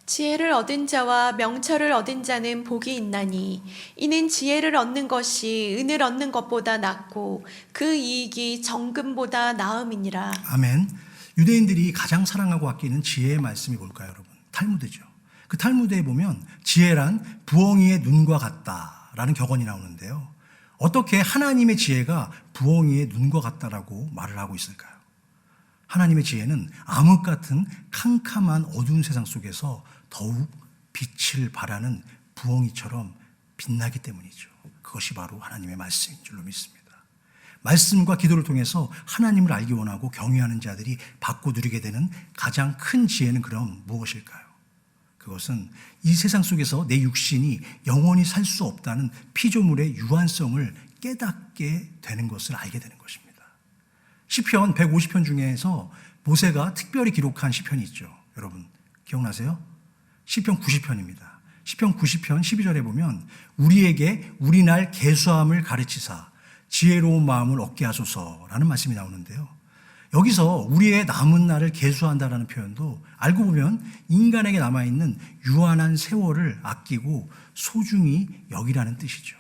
지혜를 얻은 자와 명철을 얻은 자는 복이 있나니 이는 지혜를 얻는 것이 은을 얻는 것보다 낫고 그 이익이 정금보다 나음이니라. 아멘. 유대인들이 가장 사랑하고 아끼는 지혜의 말씀이 뭘까요, 여러분? 탈무드죠. 그 탈무드에 보면 지혜란 부엉이의 눈과 같다라는 격언이 나오는데요. 어떻게 하나님의 지혜가 부엉이의 눈과 같다라고 말을 하고 있을까요? 하나님의 지혜는 암흑 같은 캄캄한 어두운 세상 속에서 더욱 빛을 발하는 부엉이처럼 빛나기 때문이죠. 그것이 바로 하나님의 말씀인 줄로 믿습니다. 말씀과 기도를 통해서 하나님을 알기 원하고 경외하는 자들이 받고 누리게 되는 가장 큰 지혜는 그럼 무엇일까요? 그것은 이 세상 속에서 내 육신이 영원히 살 수 없다는 피조물의 유한성을 깨닫게 되는 것을 알게 되는 것입니다. 시편 150편 중에서 모세가 특별히 기록한 시편이 있죠. 여러분 기억나세요? 시편 90편입니다. 시편 90편 12절에 보면 우리에게 우리 날 계수함을 가르치사 지혜로운 마음을 얻게 하소서라는 말씀이 나오는데요. 여기서 우리의 남은 날을 계수한다라는 표현도 알고 보면 인간에게 남아있는 유한한 세월을 아끼고 소중히 여기라는 뜻이죠.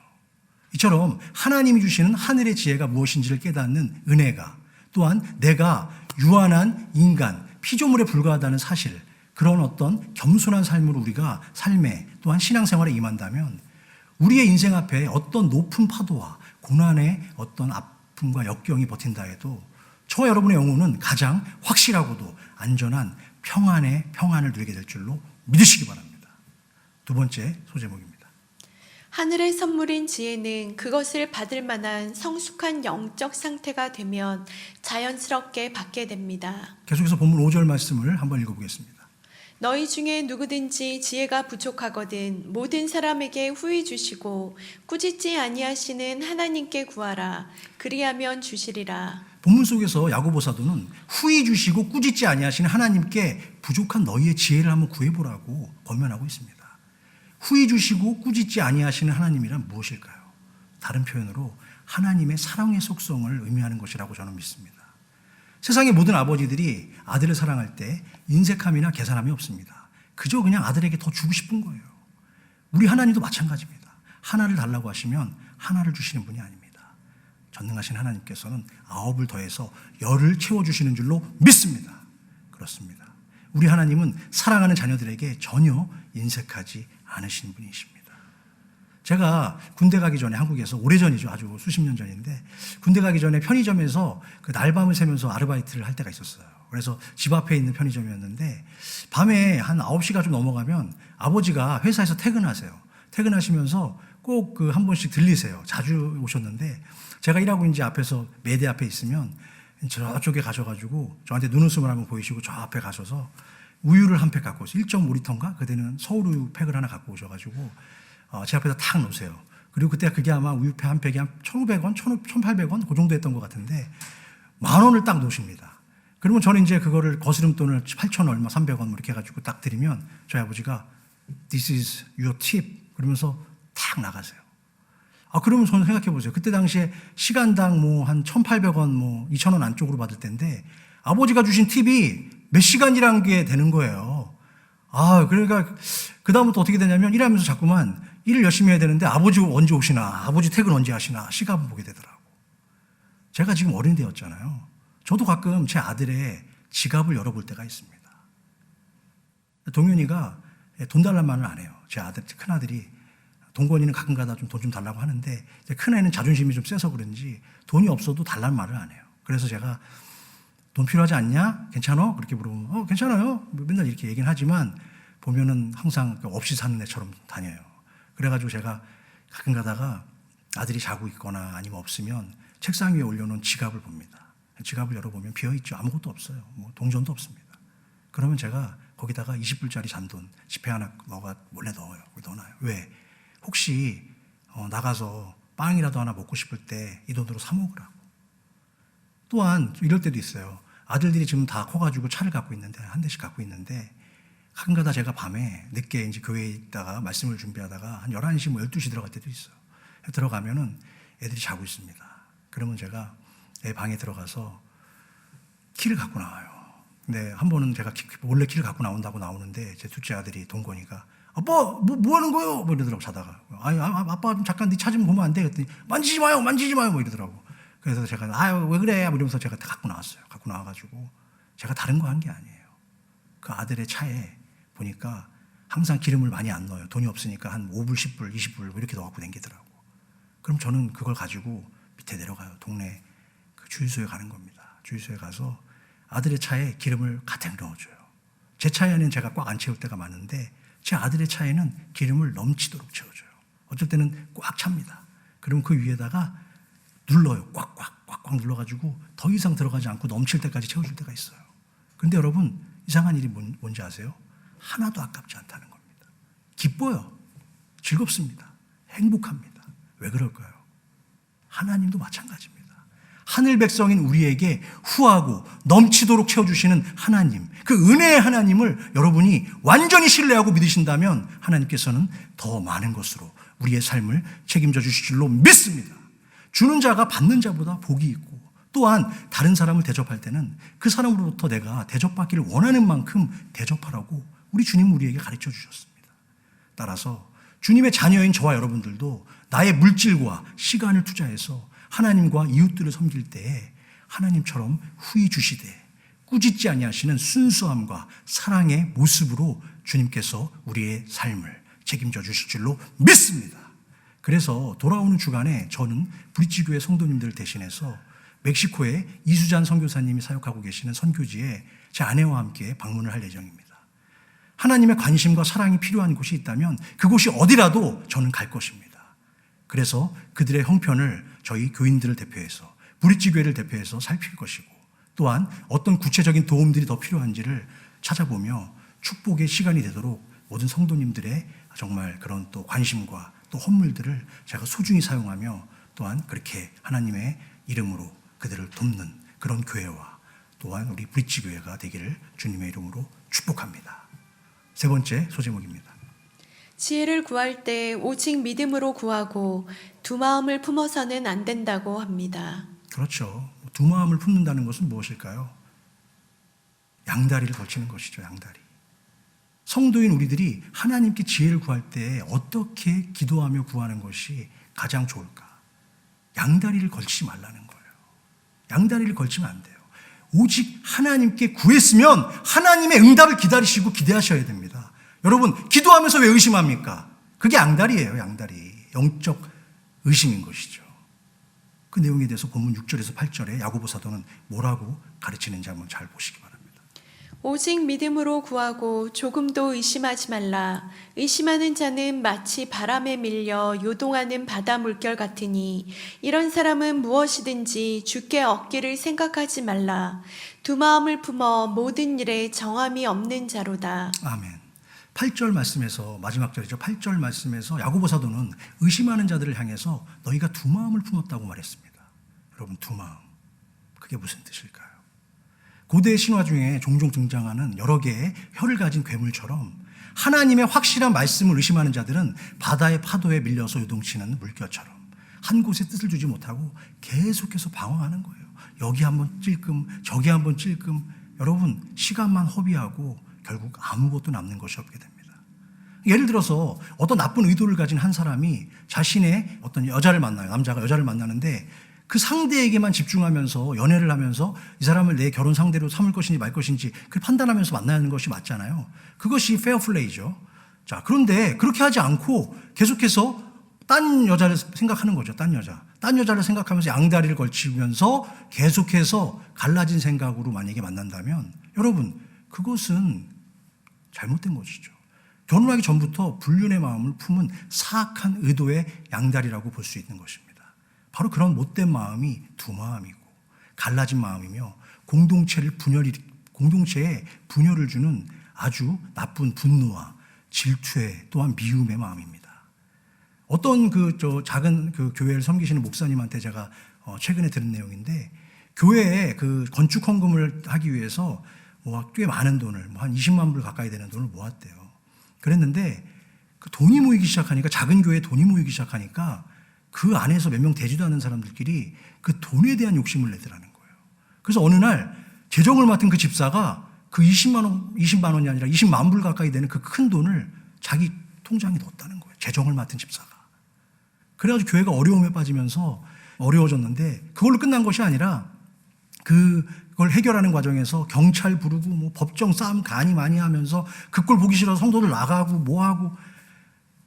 이처럼 하나님이 주시는 하늘의 지혜가 무엇인지를 깨닫는 은혜가 또한 내가 유한한 인간, 피조물에 불과하다는 사실, 그런 어떤 겸손한 삶으로 우리가 삶에 또한 신앙생활에 임한다면 우리의 인생 앞에 어떤 높은 파도와 고난의 어떤 아픔과 역경이 버틴다 해도 저와 여러분의 영혼은 가장 확실하고도 안전한 평안을 누리게 될 줄로 믿으시기 바랍니다. 두 번째 소제목입니다. 하늘의 선물인 지혜는 그것을 받을 만한 성숙한 영적 상태가 되면 자연스럽게 받게 됩니다. 계속해서 본문 5절 말씀을 한번 읽어보겠습니다. 너희 중에 누구든지 지혜가 부족하거든 모든 사람에게 후히 주시고 꾸짖지 아니하시는 하나님께 구하라. 그리하면 주시리라. 본문 속에서 야고보 사도는 후히 주시고 꾸짖지 아니하시는 하나님께 부족한 너희의 지혜를 한번 구해보라고 권면하고 있습니다. 후히 주시고 꾸짖지 아니하시는 하나님이란 무엇일까요? 다른 표현으로 하나님의 사랑의 속성을 의미하는 것이라고 저는 믿습니다. 세상의 모든 아버지들이 아들을 사랑할 때 인색함이나 계산함이 없습니다. 그저 그냥 아들에게 더 주고 싶은 거예요. 우리 하나님도 마찬가지입니다. 하나를 달라고 하시면 하나를 주시는 분이 아닙니다. 전능하신 하나님께서는 9을 더해서 10을 채워주시는 줄로 믿습니다. 그렇습니다. 우리 하나님은 사랑하는 자녀들에게 전혀 인색하지 않으신 분이십니다. 제가 군대 가기 전에 한국에서 오래전이죠. 아주 수십 년 전인데 군대 가기 전에 편의점에서 그 날밤을 새면서 아르바이트를 할 때가 있었어요. 그래서 집 앞에 있는 편의점이었는데 밤에 한 9시가 좀 넘어가면 아버지가 회사에서 퇴근하세요. 퇴근하시면서 꼭 그 한 번씩 들리세요. 자주 오셨는데 제가 일하고 있는 앞에서 매대 앞에 있으면 저쪽에 가셔가지고 저한테 눈웃음을 한번 보이시고 저 앞에 가셔서 우유를 한 팩 갖고 오세요. 1.5리터인가? 그때는 서울우유 팩을 하나 갖고 오셔가지고 제 앞에다 탁 놓으세요. 그리고 그때 그게 아마 우유팩 한 팩이 한 1,500원, 1,800원 그 정도 했던 것 같은데 10,000원을 딱 놓으십니다. 그러면 저는 이제 그거를 거스름돈을 8,000 얼마, 300원 뭐 이렇게 해가지고 딱 드리면 저희 아버지가 This is your tip 그러면서 탁 나가세요. 그러면 저는 생각해 보세요. 그때 당시에 시간당 뭐 한 1,800원, 뭐 2,000원 안쪽으로 받을 텐데 아버지가 주신 팁이 몇 시간이란 게 되는 거예요. 그러니까 그다음부터 어떻게 되냐면 일하면서 자꾸만 일을 열심히 해야 되는데 아버지 언제 오시나, 아버지 퇴근 언제 하시나 시간 보게 되더라고. 제가 지금 어른이 되었잖아요. 저도 가끔 제 아들의 지갑을 열어볼 때가 있습니다. 동윤이가 돈 달란 말을 안 해요. 제 아들, 큰아들이 동건이는 가끔 가다 좀 돈 좀 달라고 하는데 큰애는 자존심이 좀 세서 그런지 돈이 없어도 달란 말을 안 해요. 그래서 제가 돈 필요하지 않냐? 괜찮아? 그렇게 물어보면 괜찮아요. 맨날 이렇게 얘기는 하지만 보면은 항상 없이 사는 애처럼 다녀요. 그래가지고 제가 가끔 가다가 아들이 자고 있거나 아니면 없으면 책상 위에 올려놓은 지갑을 봅니다. 지갑을 열어보면 비어있죠. 아무것도 없어요. 뭐 동전도 없습니다. 그러면 제가 거기다가 20불짜리 잔돈 지폐 하나 몰래 넣어요. 넣어놔요. 왜? 혹시 나가서 빵이라도 하나 먹고 싶을 때 이 돈으로 사 먹으라고. 또한 이럴 때도 있어요. 아들들이 지금 다 커가지고 차를 갖고 있는데 한 대씩 갖고 있는데 가끔가다 제가 밤에 늦게 이제 교회에 있다가 말씀을 준비하다가 한 11시 뭐 12시 들어갈 때도 있어요. 들어가면은 애들이 자고 있습니다. 그러면 제가 애 방에 들어가서 키를 갖고 나와요. 근데 한 번은 제가 몰래 키를 갖고 나온다고 나오는데 제 둘째 아들이 동건이가 아빠 뭐 하는 거예요? 뭐 이러더라고 자다가. 아빠 좀 잠깐 네 차 좀 보면 안 돼? 그랬더니 만지지 마요 뭐 이러더라고. 그래서 제가 왜 그래? 이러면서 제가 다 갖고 나왔어요. 갖고 나와가지고 제가 다른 거 한 게 아니에요. 그 아들의 차에 보니까 항상 기름을 많이 안 넣어요. 돈이 없으니까 한 5불, 10불, 20불 이렇게 넣어갖고 댕기더라고. 그럼 저는 그걸 가지고 밑에 내려가요. 동네 그 주유소에 가는 겁니다. 주유소에 가서 아들의 차에 기름을 가득 넣어줘요. 제 차에는 제가 꽉 안 채울 때가 많은데 제 아들의 차에는 기름을 넘치도록 채워줘요. 어쩔 때는 꽉 찹니다. 그러면 그 위에다가 눌러요. 꽉꽉 눌러가지고 더 이상 들어가지 않고 넘칠 때까지 채워줄 때가 있어요. 그런데 여러분 이상한 일이 뭔지 아세요? 하나도 아깝지 않다는 겁니다. 기뻐요. 즐겁습니다. 행복합니다. 왜 그럴까요? 하나님도 마찬가지입니다. 하늘 백성인 우리에게 후하고 넘치도록 채워주시는 하나님, 그 은혜의 하나님을 여러분이 완전히 신뢰하고 믿으신다면 하나님께서는 더 많은 것으로 우리의 삶을 책임져 주실 줄로 믿습니다. 주는 자가 받는 자보다 복이 있고 또한 다른 사람을 대접할 때는 그 사람으로부터 내가 대접받기를 원하는 만큼 대접하라고 우리 주님 우리에게 가르쳐 주셨습니다. 따라서 주님의 자녀인 저와 여러분들도 나의 물질과 시간을 투자해서 하나님과 이웃들을 섬길 때에 하나님처럼 후히 주시되 꾸짖지 아니하시는 순수함과 사랑의 모습으로 주님께서 우리의 삶을 책임져 주실 줄로 믿습니다. 그래서 돌아오는 주간에 저는 브릿지교회 성도님들을 대신해서 멕시코에 이수잔 선교사님이 사역하고 계시는 선교지에 제 아내와 함께 방문을 할 예정입니다. 하나님의 관심과 사랑이 필요한 곳이 있다면 그곳이 어디라도 저는 갈 것입니다. 그래서 그들의 형편을 저희 교인들을 대표해서 브릿지교회를 대표해서 살필 것이고 또한 어떤 구체적인 도움들이 더 필요한지를 찾아보며 축복의 시간이 되도록 모든 성도님들의 정말 그런 또 관심과 또 헌물들을 제가 소중히 사용하며 또한 그렇게 하나님의 이름으로 그들을 돕는 그런 교회와 또한 우리 브릿지교회가 되기를 주님의 이름으로 축복합니다. 세 번째 소제목입니다. 지혜를 구할 때 오직 믿음으로 구하고 두 마음을 품어서는 안 된다고 합니다. 그렇죠. 두 마음을 품는다는 것은 무엇일까요? 양다리를 걸치는 것이죠. 양다리. 성도인 우리들이 하나님께 지혜를 구할 때 어떻게 기도하며 구하는 것이 가장 좋을까? 양다리를 걸치지 말라는 거예요. 양다리를 걸치면 안 돼요. 오직 하나님께 구했으면 하나님의 응답을 기다리시고 기대하셔야 됩니다. 여러분, 기도하면서 왜 의심합니까? 그게 양다리예요, 양다리. 영적 의심인 것이죠. 그 내용에 대해서 본문 6절에서 8절에 야고보 사도는 뭐라고 가르치는지 한번 잘 보시기 바랍니다. 오직 믿음으로 구하고 조금도 의심하지 말라. 의심하는 자는 마치 바람에 밀려 요동하는 바다 물결 같으니 이런 사람은 무엇이든지 주께 얻기를 생각하지 말라. 두 마음을 품어 모든 일에 정함이 없는 자로다. 아멘. 8절 말씀에서, 마지막 절이죠. 8절 말씀에서 야고보 사도는 의심하는 자들을 향해서 너희가 두 마음을 품었다고 말했습니다. 여러분, 두 마음. 그게 무슨 뜻일까요? 고대 신화 중에 종종 등장하는 여러 개의 혀를 가진 괴물처럼 하나님의 확실한 말씀을 의심하는 자들은 바다의 파도에 밀려서 요동치는 물결처럼 한 곳에 뜻을 두지 못하고 계속해서 방황하는 거예요. 여기 한번 찔끔, 저기 한번 찔끔. 여러분, 시간만 허비하고 결국 아무것도 남는 것이 없게 됩니다. 예를 들어서 어떤 나쁜 의도를 가진 한 사람이 자신의 어떤 여자를 만나요. 남자가 여자를 만나는데 그 상대에게만 집중하면서 연애를 하면서 이 사람을 내 결혼 상대로 삼을 것인지 말 것인지 그 판단하면서 만나야 하는 것이 맞잖아요. 그것이 페어플레이죠. 자, 그런데 그렇게 하지 않고 계속해서 딴 여자를 생각하는 거죠. 딴 여자를 생각하면서 양다리를 걸치면서 계속해서 갈라진 생각으로 만약에 만난다면 여러분, 그것은 잘못된 것이죠. 결혼하기 전부터 불륜의 마음을 품은 사악한 의도의 양다리라고 볼 수 있는 것입니다. 바로 그런 못된 마음이 두 마음이고 갈라진 마음이며 공동체에 분열을 주는 아주 나쁜 분노와 질투의 또한 미움의 마음입니다. 어떤 작은 교회를 섬기시는 목사님한테 제가 최근에 들은 내용인데 교회에 그 건축 헌금을 하기 위해서 꽤 많은 돈을 한 20만 불 가까이 되는 돈을 모았대요. 그랬는데 그 돈이 모이기 시작하니까 작은 교회에 돈이 모이기 시작하니까 그 안에서 몇 명 되지도 않은 사람들끼리 그 돈에 대한 욕심을 내더라는 거예요. 그래서 어느 날 재정을 맡은 그 집사가 그 20만 원이 아니라 20만 불 가까이 되는 그 큰 돈을 자기 통장에 넣었다는 거예요. 재정을 맡은 집사가. 그래가지고 교회가 어려움에 빠지면서 어려워졌는데 그걸로 끝난 것이 아니라 그걸 해결하는 과정에서 경찰 부르고 법정 싸움 간이 많이 하면서 그 꼴 보기 싫어서 성도들 나가고 뭐하고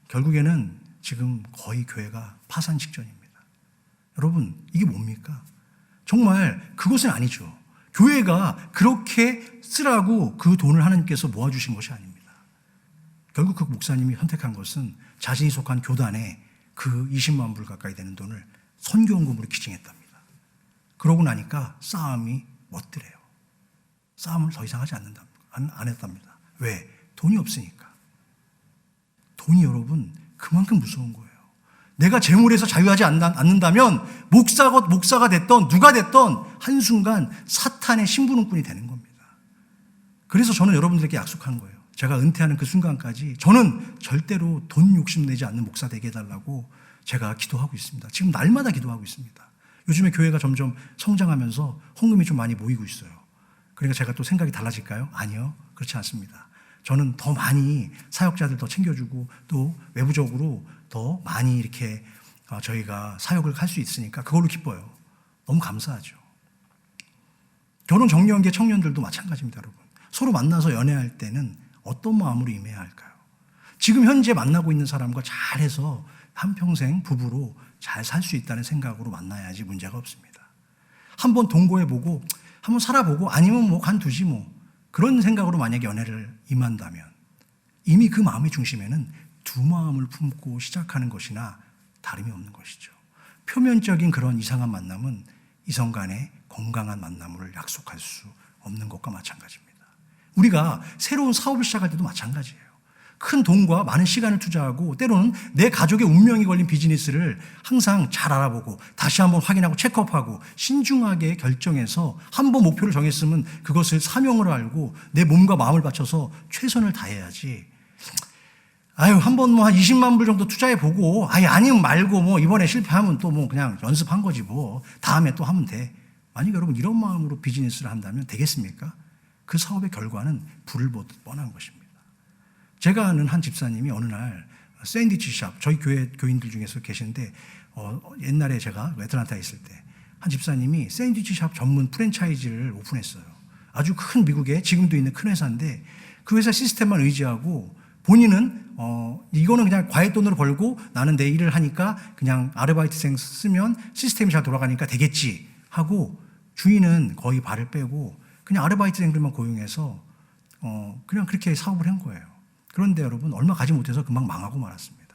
결국에는 지금 거의 교회가 파산 직전입니다. 여러분, 이게 뭡니까? 정말 그것은 아니죠. 교회가 그렇게 쓰라고 그 돈을 하나님께서 모아주신 것이 아닙니다. 결국 그 목사님이 선택한 것은 자신이 속한 교단에 그 20만 불 가까이 되는 돈을 선교헌금으로 기증했답니다. 그러고 나니까 싸움이 멋들해요. 싸움을 더 이상 하지 안 했답니다. 왜? 돈이 없으니까. 돈이 여러분 그만큼 무서운 거예요. 내가 재물에서 자유하지 않는다면 목사가 됐던 누가 됐던 한순간 사탄의 심부름꾼이 되는 겁니다. 그래서 저는 여러분들에게 약속한 거예요. 제가 은퇴하는 그 순간까지 저는 절대로 돈 욕심내지 않는 목사 되게 해달라고 제가 기도하고 있습니다. 지금 날마다 기도하고 있습니다. 요즘에 교회가 점점 성장하면서 헌금이 좀 많이 모이고 있어요. 그러니까 제가 또 생각이 달라질까요? 아니요. 그렇지 않습니다. 저는 더 많이 사역자들 더 챙겨주고 또 외부적으로 더 많이 이렇게 저희가 사역을 할 수 있으니까 그걸로 기뻐요. 너무 감사하죠. 결혼 정년기의 청년들도 마찬가지입니다, 여러분. 서로 만나서 연애할 때는 어떤 마음으로 임해야 할까요? 지금 현재 만나고 있는 사람과 잘해서 한평생 부부로 잘 살 수 있다는 생각으로 만나야지 문제가 없습니다. 한번 동거해보고 한번 살아보고 아니면 관두지 그런 생각으로 만약에 연애를 임한다면 이미 그 마음의 중심에는 두 마음을 품고 시작하는 것이나 다름이 없는 것이죠. 표면적인 그런 이상한 만남은 이성 간의 건강한 만남을 약속할 수 없는 것과 마찬가지입니다. 우리가 새로운 사업을 시작할 때도 마찬가지예요. 큰 돈과 많은 시간을 투자하고 때로는 내 가족의 운명이 걸린 비즈니스를 항상 잘 알아보고 다시 한번 확인하고 체크업하고 신중하게 결정해서 한번 목표를 정했으면 그것을 사명으로 알고 내 몸과 마음을 바쳐서 최선을 다해야지. 한번 한 20만 불 정도 투자해보고 아니면 말고 이번에 실패하면 또 그냥 연습한 거지 다음에 또 하면 돼. 만약 여러분 이런 마음으로 비즈니스를 한다면 되겠습니까? 그 사업의 결과는 불을 보듯 뻔한 것입니다. 제가 아는 한 집사님이 어느 날 샌드위치 샵, 저희 교회 교인들 중에서 계시는데 옛날에 제가 애틀란타에 있을 때 한 집사님이 샌드위치 샵 전문 프랜차이즈를 오픈했어요. 아주 큰 미국에 지금도 있는 큰 회사인데 그 회사 시스템만 의지하고 본인은 이거는 그냥 과외돈으로 벌고 나는 내 일을 하니까 그냥 아르바이트생 쓰면 시스템이 잘 돌아가니까 되겠지 하고 주인은 거의 발을 빼고 그냥 아르바이트생들만 고용해서 그냥 그렇게 사업을 한 거예요. 그런데 여러분 얼마 가지 못해서 금방 망하고 말았습니다.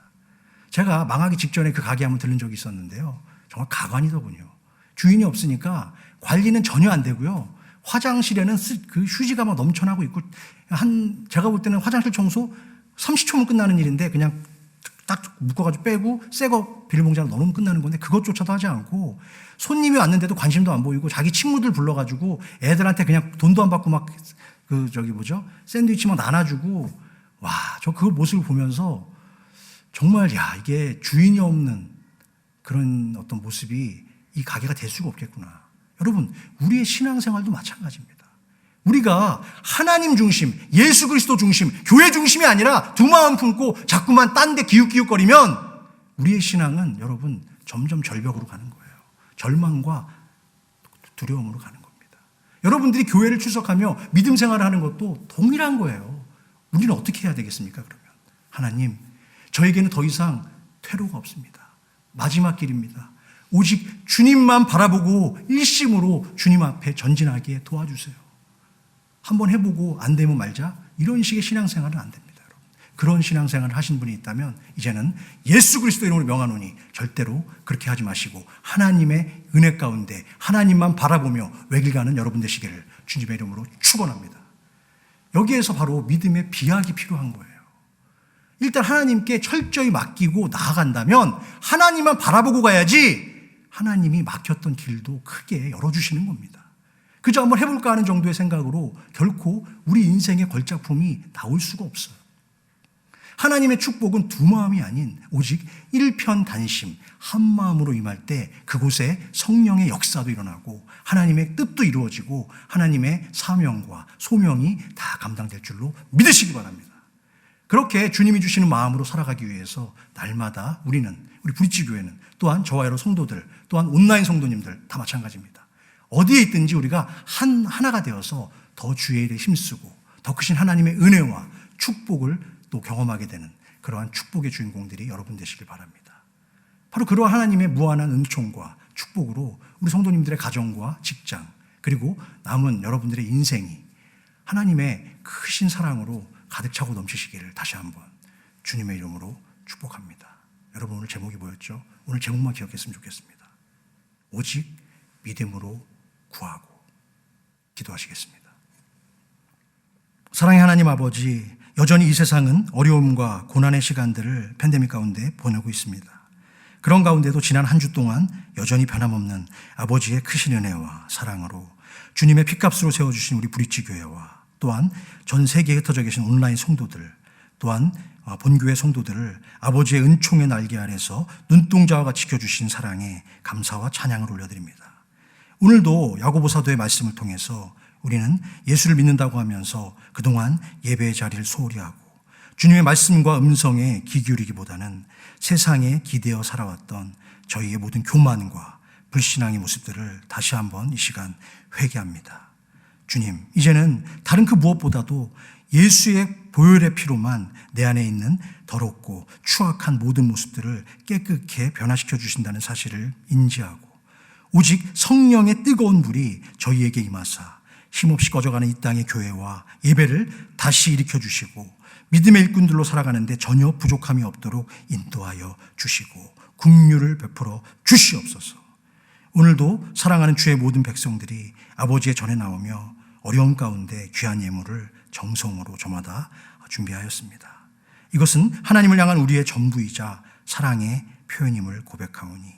제가 망하기 직전에 그 가게 한번 들른 적이 있었는데요. 정말 가관이더군요. 주인이 없으니까 관리는 전혀 안 되고요. 화장실에는 그 휴지가 막 넘쳐나고 있고 제가 볼 때는 화장실 청소 30초면 끝나는 일인데 그냥 딱 묶어가지고 빼고 새거 비닐봉지를 넣으면 끝나는 건데 그것조차도 하지 않고 손님이 왔는데도 관심도 안 보이고 자기 친구들 불러가지고 애들한테 그냥 돈도 안 받고 막 샌드위치 막 나눠주고 와, 저 그 모습을 보면서 정말 이게 주인이 없는 그런 어떤 모습이 이 가게가 될 수가 없겠구나. 여러분, 우리의 신앙생활도 마찬가지입니다. 우리가 하나님 중심, 예수 그리스도 중심, 교회 중심이 아니라 두 마음 품고 자꾸만 딴 데 기웃기웃거리면 우리의 신앙은 여러분 점점 절벽으로 가는 거예요. 절망과 두려움으로 가는 겁니다. 여러분들이 교회를 출석하며 믿음 생활을 하는 것도 동일한 거예요. 우리는 어떻게 해야 되겠습니까? 그러면 하나님, 저에게는 더 이상 퇴로가 없습니다. 마지막 길입니다. 오직 주님만 바라보고 일심으로 주님 앞에 전진하기에 도와주세요. 한번 해보고 안 되면 말자. 이런 식의 신앙생활은 안 됩니다. 여러분. 그런 신앙생활을 하신 분이 있다면 이제는 예수 그리스도 이름으로 명하노니 절대로 그렇게 하지 마시고 하나님의 은혜 가운데 하나님만 바라보며 외길 가는 여러분 되시기를 주님의 이름으로 축원합니다. 여기에서 바로 믿음의 비약이 필요한 거예요. 일단 하나님께 철저히 맡기고 나아간다면 하나님만 바라보고 가야지 하나님이 막혔던 길도 크게 열어주시는 겁니다. 그저 한번 해볼까 하는 정도의 생각으로 결코 우리 인생의 걸작품이 나올 수가 없어요. 하나님의 축복은 두 마음이 아닌 오직 일편단심 한 마음으로 임할 때 그곳에 성령의 역사도 일어나고 하나님의 뜻도 이루어지고 하나님의 사명과 소명이 다 감당될 줄로 믿으시기 바랍니다. 그렇게 주님이 주시는 마음으로 살아가기 위해서 날마다 우리 브릿지 교회는 또한 저와 여러 성도들 또한 온라인 성도님들 다 마찬가지입니다. 어디에 있든지 우리가 하나가 되어서 더 주의 일에 힘쓰고 더 크신 하나님의 은혜와 축복을 또 경험하게 되는 그러한 축복의 주인공들이 여러분 되시길 바랍니다. 바로 그러한 하나님의 무한한 은총과 축복으로 우리 성도님들의 가정과 직장 그리고 남은 여러분들의 인생이 하나님의 크신 사랑으로 가득 차고 넘치시기를 다시 한번 주님의 이름으로 축복합니다. 여러분 오늘 제목이 뭐였죠? 오늘 제목만 기억했으면 좋겠습니다. 오직 믿음으로 구하고 기도하시겠습니다. 사랑의 하나님 아버지, 여전히 이 세상은 어려움과 고난의 시간들을 팬데믹 가운데 보내고 있습니다. 그런 가운데도 지난 한 주 동안 여전히 변함없는 아버지의 크신 은혜와 사랑으로 주님의 핏값으로 세워주신 우리 브릿지 교회와 또한 전 세계에 흩어져 계신 온라인 성도들 또한 본교회 성도들을 아버지의 은총의 날개 아래서 눈동자와 같이 지켜주신 사랑에 감사와 찬양을 올려드립니다. 오늘도 야고보 사도의 말씀을 통해서 우리는 예수를 믿는다고 하면서 그동안 예배의 자리를 소홀히 하고 주님의 말씀과 음성에 귀 기울이기보다는 세상에 기대어 살아왔던 저희의 모든 교만과 불신앙의 모습들을 다시 한번 이 시간 회개합니다. 주님, 이제는 다른 그 무엇보다도 예수의 보혈의 피로만 내 안에 있는 더럽고 추악한 모든 모습들을 깨끗게 변화시켜 주신다는 사실을 인지하고 오직 성령의 뜨거운 불이 저희에게 임하사 힘없이 꺼져가는 이 땅의 교회와 예배를 다시 일으켜 주시고 믿음의 일꾼들로 살아가는데 전혀 부족함이 없도록 인도하여 주시고 긍휼을 베풀어 주시옵소서. 오늘도 사랑하는 주의 모든 백성들이 아버지의 전에 나오며 어려움 가운데 귀한 예물을 정성으로 저마다 준비하였습니다. 이것은 하나님을 향한 우리의 전부이자 사랑의 표현임을 고백하오니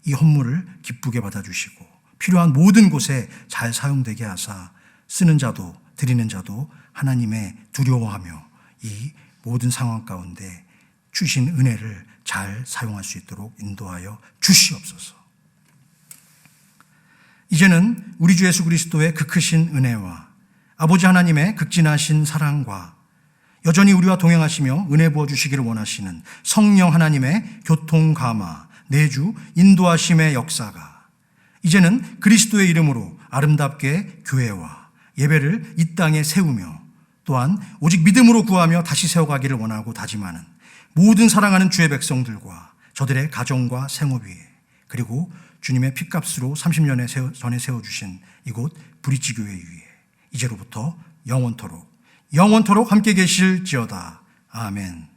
이 헌물을 기쁘게 받아주시고 필요한 모든 곳에 잘 사용되게 하사 쓰는 자도 드리는 자도 하나님의 두려워하며 이 모든 상황 가운데 주신 은혜를 잘 사용할 수 있도록 인도하여 주시옵소서. 이제는 우리 주 예수 그리스도의 그 크신 은혜와 아버지 하나님의 극진하신 사랑과 여전히 우리와 동행하시며 은혜 부어주시기를 원하시는 성령 하나님의 교통 감화, 내주, 인도하심의 역사가 이제는 그리스도의 이름으로 아름답게 교회와 예배를 이 땅에 세우며 또한 오직 믿음으로 구하며 다시 세워가기를 원하고 다짐하는 모든 사랑하는 주의 백성들과 저들의 가정과 생업 위에 그리고 주님의 핏값으로 30년 전에 세워주신 이곳 브릿지 교회 위에 이제로부터 영원토록 함께 계실지어다. 아멘.